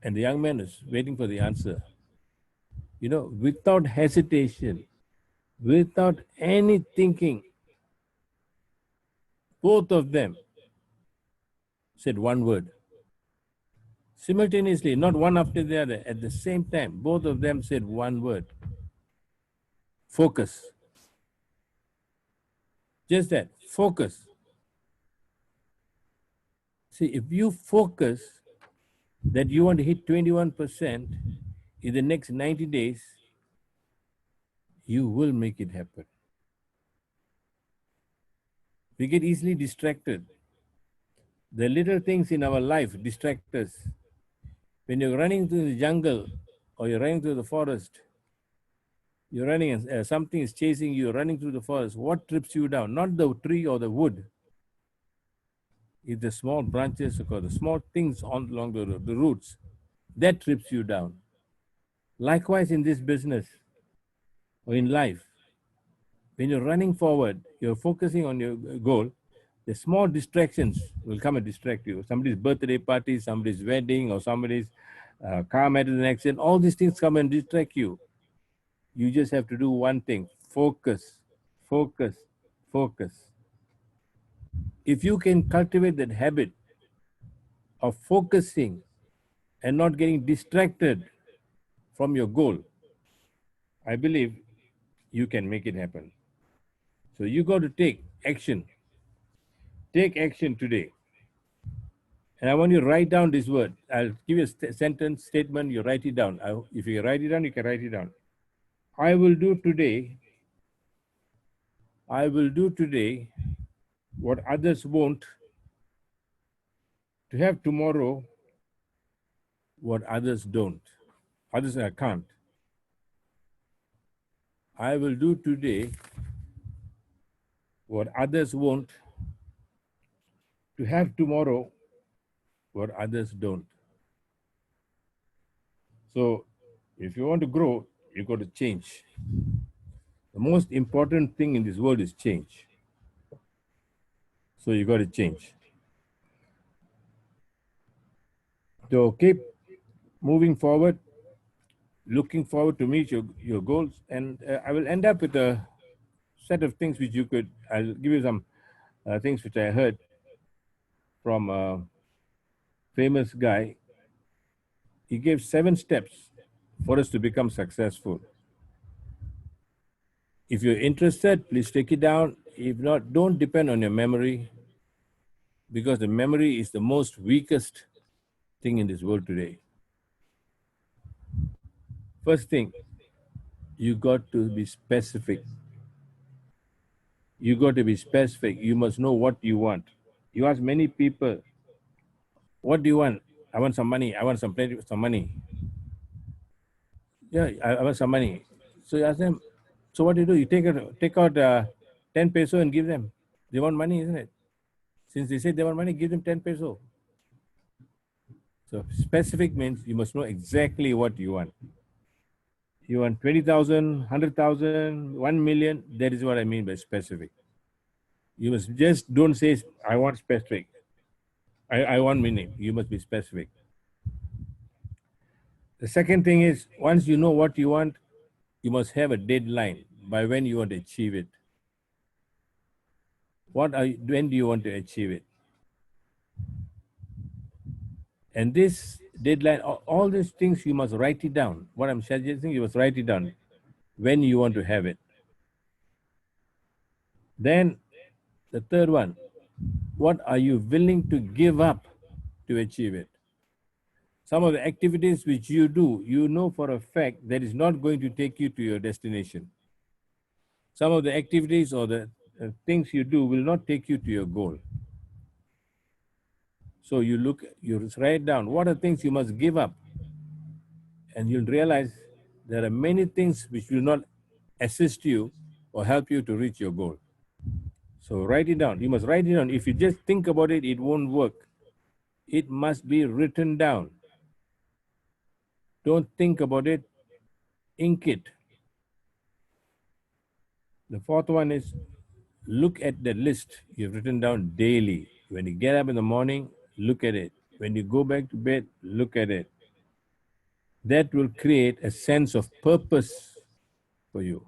And the young man is waiting for the answer. You know, without hesitation, without any thinking, both of them said one word. Simultaneously, not one after the other, at the same time, both of them said one word. Focus. Just that, focus. See, if you focus that you want to hit 21% in the next 90 days, you will make it happen. We get easily distracted. The little things in our life distract us. When you're running through the jungle or you're running through the forest, you're running and something is chasing you, running through the forest, what trips you down? Not the tree or the wood. It's the small branches or the small things along the roots. That trips you down. Likewise in this business or in life, when you're running forward, you're focusing on your goal, the small distractions will come and distract you. Somebody's birthday party, somebody's wedding, or somebody's car met in an accident. All these things come and distract you. You just have to do one thing. Focus, focus, focus. If you can cultivate that habit of focusing and not getting distracted from your goal, I believe you can make it happen. So you got to take action. Take action today. And I want you to write down this word. I'll give you a sentence, statement, you write it down. If you write it down, you can write it down. I will do today what others won't, to have tomorrow what others don't. Others can't. I will do today what others won't, to have tomorrow what others don't. So if you want to grow, you got to change. The most important thing in this world is change. So you got to change. So keep moving forward, looking forward to meet your goals. And I will end up with a set of things which I'll give you some things which I heard from a famous guy. He gave 7 steps for us to become successful. If you're interested, please take it down. If not, don't depend on your memory, because the memory is the most weakest thing in this world today. First thing, you got to be specific. You got to be specific. You must know what you want. You ask many people, what do you want? I want some money. I want some money. Yeah, I want some money. So you ask them, so what do? You take out 10 peso and give them. They want money, isn't it? Since they say they want money, give them 10 peso. So specific means you must know exactly what you want. You want 20,000, 100,000, 1 million. That is what I mean by specific. You must just don't say, I want specific. I want meaning. You must be specific. The second thing is, once you know what you want, you must have a deadline by when you want to achieve it. When do you want to achieve it? And this deadline, all these things, you must write it down. What I'm suggesting, you must write it down when you want to have it. Then the third one, what are you willing to give up to achieve it? Some of the activities which you do, you know for a fact that is not going to take you to your destination. Some of the activities or the things you do will not take you to your goal. So you write down what are things you must give up, and you'll realize there are many things which will not assist you or help you to reach your goal. So write it down. You must write it down. If you just think about it, it won't work. It must be written down. Don't think about it, ink it. The fourth one is, look at the list you've written down daily. When you get up in the morning, look at it. When you go back to bed, look at it. That will create a sense of purpose for you.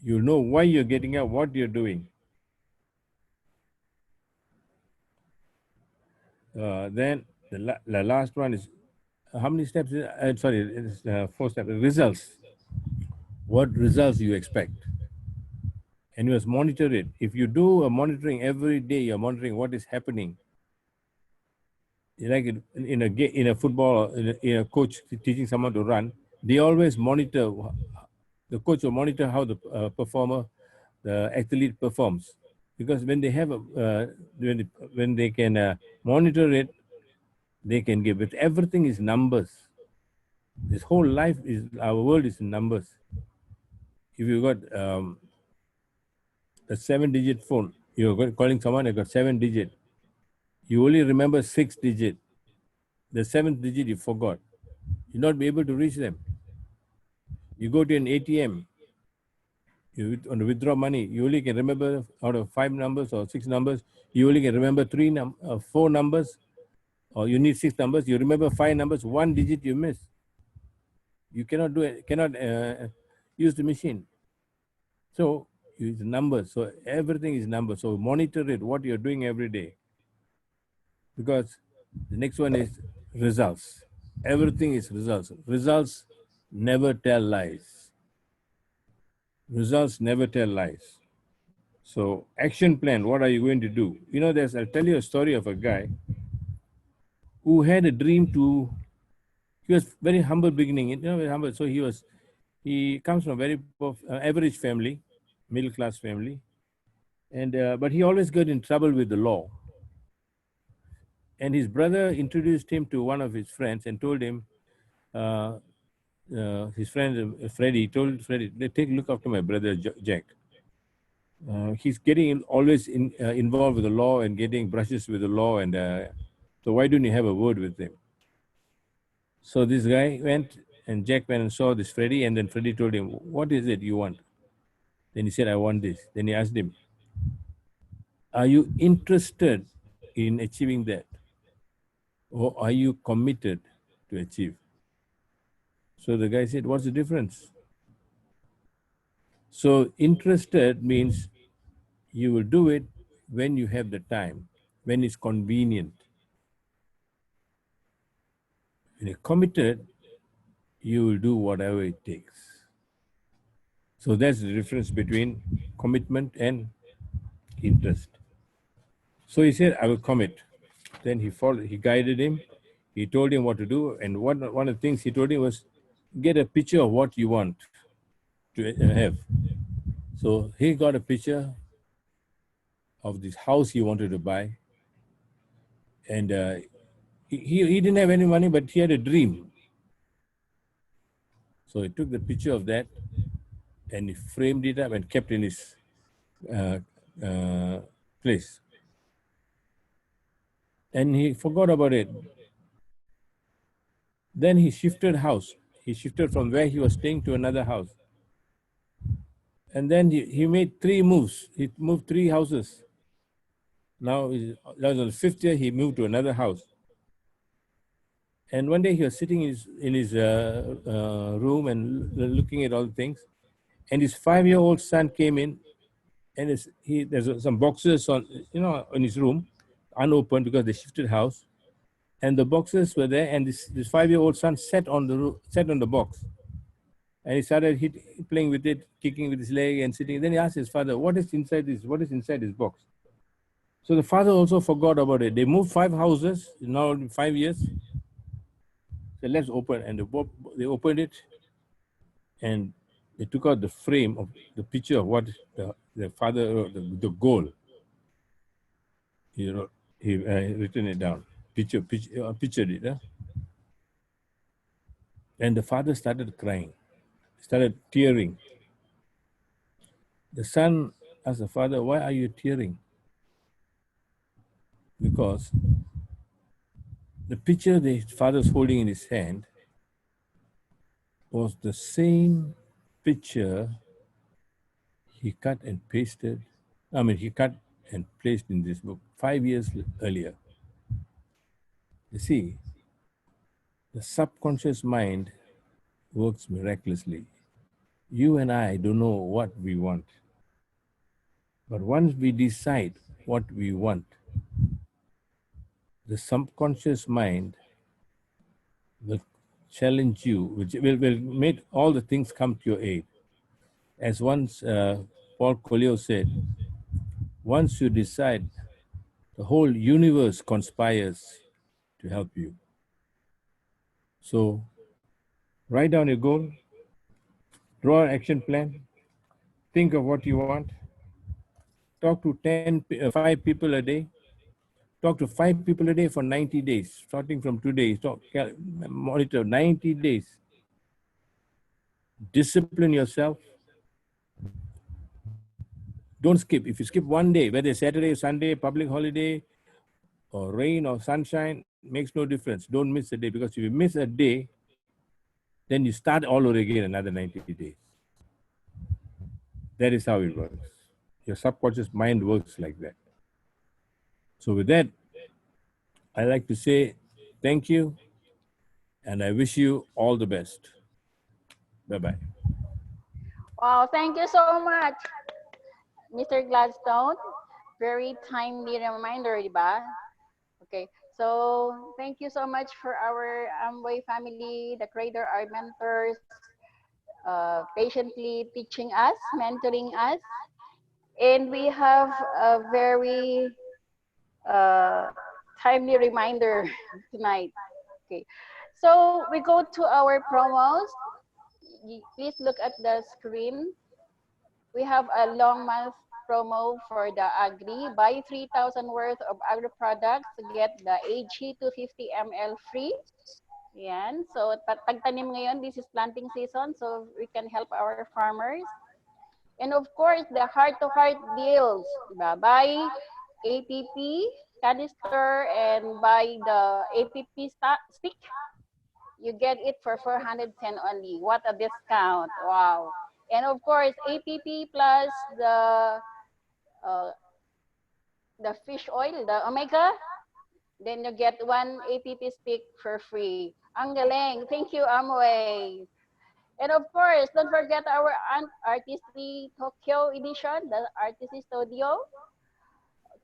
You'll know why you're getting up, what you're doing. Then the last one is, how many steps? Sorry, it's 4 steps. Results. What results you expect? And you must monitor it. If you do a monitoring every day, you're monitoring what is happening. Like in a football, in a coach teaching someone to run, they always monitor. The coach will monitor how the performer, the athlete performs, because when they have when they can monitor it, they can give it. Everything is numbers. This whole life is, our world is in numbers. If you got a 7-digit phone, you're calling someone, you got 7 digit. You only remember 6 digit. The 7th digit you forgot. You'll not be able to reach them. You go to an ATM, you want to withdraw money, you only can remember out of 5 numbers or 6 numbers, you only can remember 4 numbers, or you need 6 numbers, you remember 5 numbers, 1 digit you miss. You cannot do it, cannot use the machine. So use numbers. So everything is numbers. So monitor it, what you're doing every day. Because the next one is results. Everything is results. Results never tell lies. Results never tell lies. So, action plan, what are you going to do? You know, I'll tell you a story of a guy who had a dream to, he was very humble beginning, very humble. So he comes from a very average family, middle class family, and but he always got in trouble with the law. And his brother introduced him to one of his friends and told him, uh, his friend Freddie told Freddie, take a look after my brother Jack. He's getting always involved with the law and getting brushes with the law, and so why don't you have a word with him? So this guy went, and Jack went and saw this Freddie, and then Freddie told him, what is it you want? Then he said, I want this. Then he asked him, are you interested in achieving that? Or are you committed to achieve? So the guy said, what's the difference? So interested means you will do it when you have the time, when it's convenient. When you're committed, you will do whatever it takes. So that's the difference between commitment and interest. So he said, I will commit. Then he guided him. He told him what to do. And one of the things he told him was, get a picture of what you want to have. So he got a picture of this house he wanted to buy. And he didn't have any money, but he had a dream. So he took the picture of that and he framed it up and kept in his uh, uh, place. And he forgot about it. Then he shifted house. He shifted from where he was staying to another house. And then he made 3 moves. He moved 3 houses. Now, that was on the 5th year, he moved to another house. And one day he was sitting in his room and looking at all the things. And his 5-year-old son came in, and there's some boxes in his room, unopened because they shifted house. And the boxes were there, and this 5-year-old son sat on the box. And he started playing with it, kicking with his leg and sitting. Then he asked his father, what is inside this box? So the father also forgot about it. They moved 5 houses, now in 5 years. So let's open. And they opened it, and they took out the frame of the picture of what the father wrote, the goal. He written it down, pictured it. And the father started crying, started tearing. The son asked the father, why are you tearing? Because the picture the father was holding in his hand was the same picture he cut and pasted. He cut and placed in this book 5 years earlier. You see, the subconscious mind works miraculously. You and I don't know what we want. But once we decide what we want, the subconscious mind will challenge you, which will make all the things come to your aid. As once Paul Coelho said, once you decide, the whole universe conspires to help you. So write down your goal, draw an action plan, think of what you want, talk to 5 people a day, talk to 5 people a day for 90 days, starting from today, monitor 90 days. Discipline yourself. Don't skip. If you skip one day, whether it's Saturday, Sunday, public holiday, or rain or sunshine, makes no difference. Don't miss a day, because if you miss a day, then you start all over again another 90 days. That is how it works. Your subconscious mind works like that. So with that, I like to say thank you, and I wish you all the best. Bye-bye. Wow, thank you so much, Mr. Gladstone. Very timely reminder, di ba? Okay, so thank you so much for our Amway family, the creator, our mentors, patiently teaching us, mentoring us. And we have a very uh, timely reminder tonight. Okay, so we go to our promos. Please look at the screen. We have a long month promo for the agri. Buy 3,000 worth of agri products, get the AG 250 ml free. Yan. So, tagtanim ngayon, this is planting season, so we can help our farmers. And of course, the heart-to-heart deals. Diba? Buy APP canister and buy the APP stick. You get it for 410 only. What a discount. Wow. And of course, APP plus uh, the fish oil, the omega, then you get one APP stick for free. Ang galing. Thank you, Amway. And of course, don't forget our Artistry Tokyo edition, the Artistry Studio.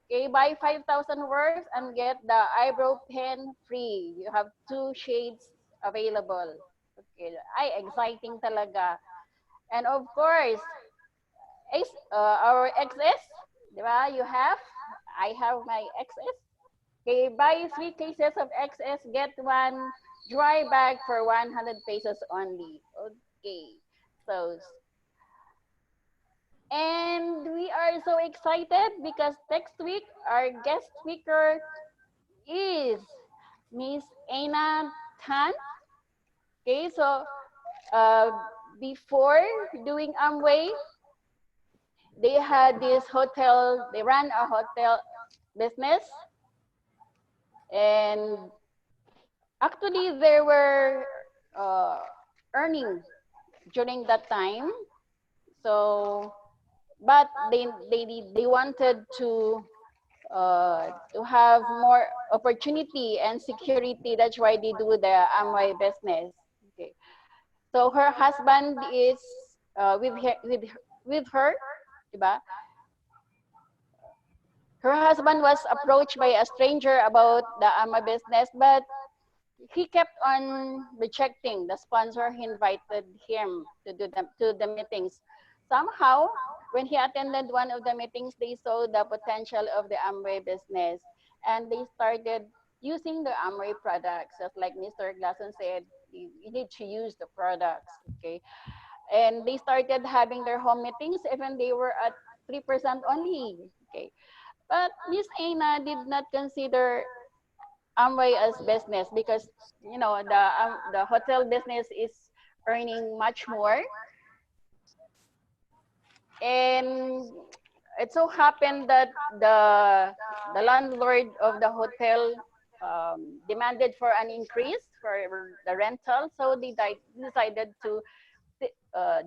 Okay, buy 5,000 worth and get the eyebrow pen free. You have 2 shades available. Okay, ay, exciting talaga. And of course, our XS, di ba? I have my XS. Okay, buy 3 cases of XS, get 1 dry bag for 100 pesos only. Okay, so, and we are so excited because next week our guest speaker is Miss Aina Tan. Okay, so before doing Amway, they had this hotel, they ran a hotel business, and actually they were earning during that time. So, but they wanted to have more opportunity and security. That's why they do the Amway business. Okay. So her husband is with her, diba? Her husband was approached by a stranger about the Amway business, but he kept on rejecting the sponsor who invited him to the meetings. Somehow, when he attended one of the meetings, they saw the potential of the Amway business, and they started using the Amway products. Just like Mr. Glasson said, you need to use the products, okay? And they started having their home meetings, even they were at 3% only, okay? But Miss Aina did not consider Amway as business because the hotel business is earning much more, and it so happened that the landlord of the hotel demanded for an increase for the rental, so they decided to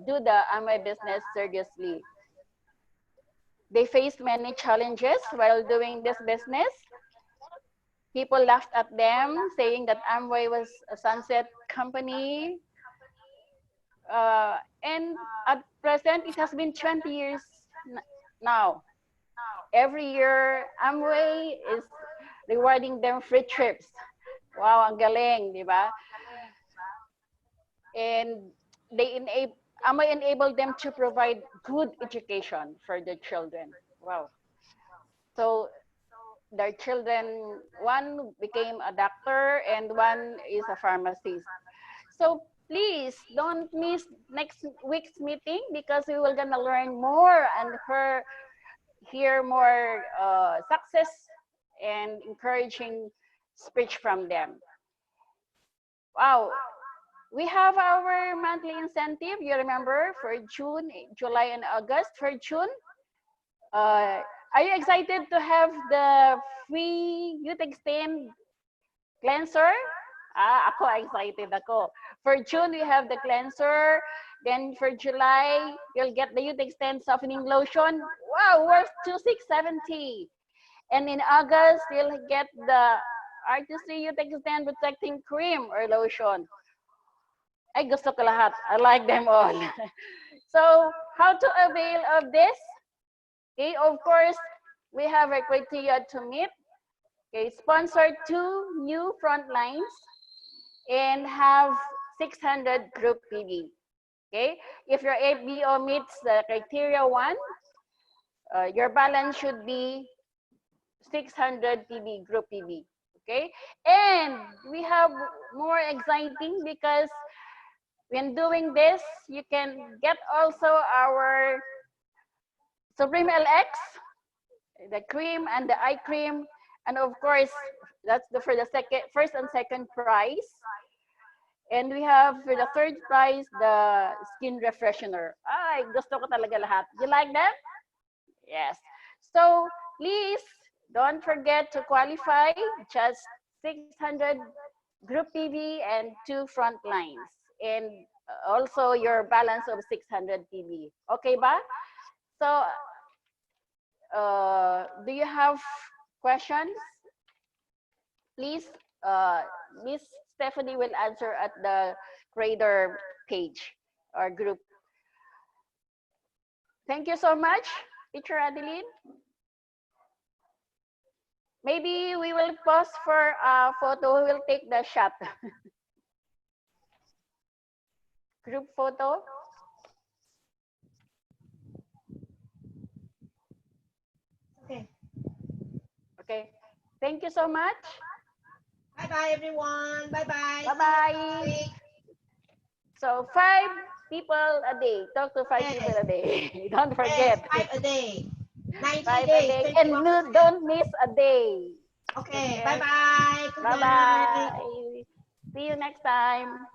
do the Amway business seriously. They faced many challenges while doing this business. People laughed at them, saying that Amway was a sunset company. And at present, it has been 20 years now. Every year, Amway is rewarding them free trips. Wow, ang galing, di ba? And Amway enabled them to provide good education for their children. Wow. So their children, one became a doctor and one is a pharmacist. So please don't miss next week's meeting because we will gonna learn more and hear more success and encouraging speech from them. Wow. We have our monthly incentive, you remember, for June, July, and August. For June, are you excited to have the free Youth Extend cleanser? Ako excited ako. For June, we have the cleanser. Then for July, you'll get the Youth Extend softening lotion. Wow, worth 2,670. And in August, you'll get the Artistry Youth Extend protecting cream or lotion. Ay, gusto ko lahat. I like them all. So, how to avail of this? Okay, of course, we have a criteria to meet. Okay, sponsor 2 new front lines and have 600 group PD. Okay, if your ABO meets the criteria 1, your balance should be 600 PB, group PB. Okay, and we have more exciting because when doing this, you can get also our Supreme LX, the cream and the eye cream, and of course, that's for the first and second prize. And we have for the third prize, the skin refreshener. Ay, gusto ko talaga lahat. You like them? Yes. So please don't forget to qualify just 600 group PB and 2 front lines. And also your balance of 600 PB. Okay ba? So do you have questions? Please, Miss Stephanie will answer at the grader page or group. Thank you so much, Teacher Adeline. Maybe we will pause for a photo. We will take the shot. Group photo. Okay. Okay. Thank you so much. Bye-bye, everyone. Bye-bye. Bye-bye. So 5 people a day. Talk to 5 people a day. Don't Yes, forget. 5 a day. 90 5 a days. day. And 21%. don't miss a day. Okay. Okay. Bye-bye. Good night. Bye-bye. See you next time.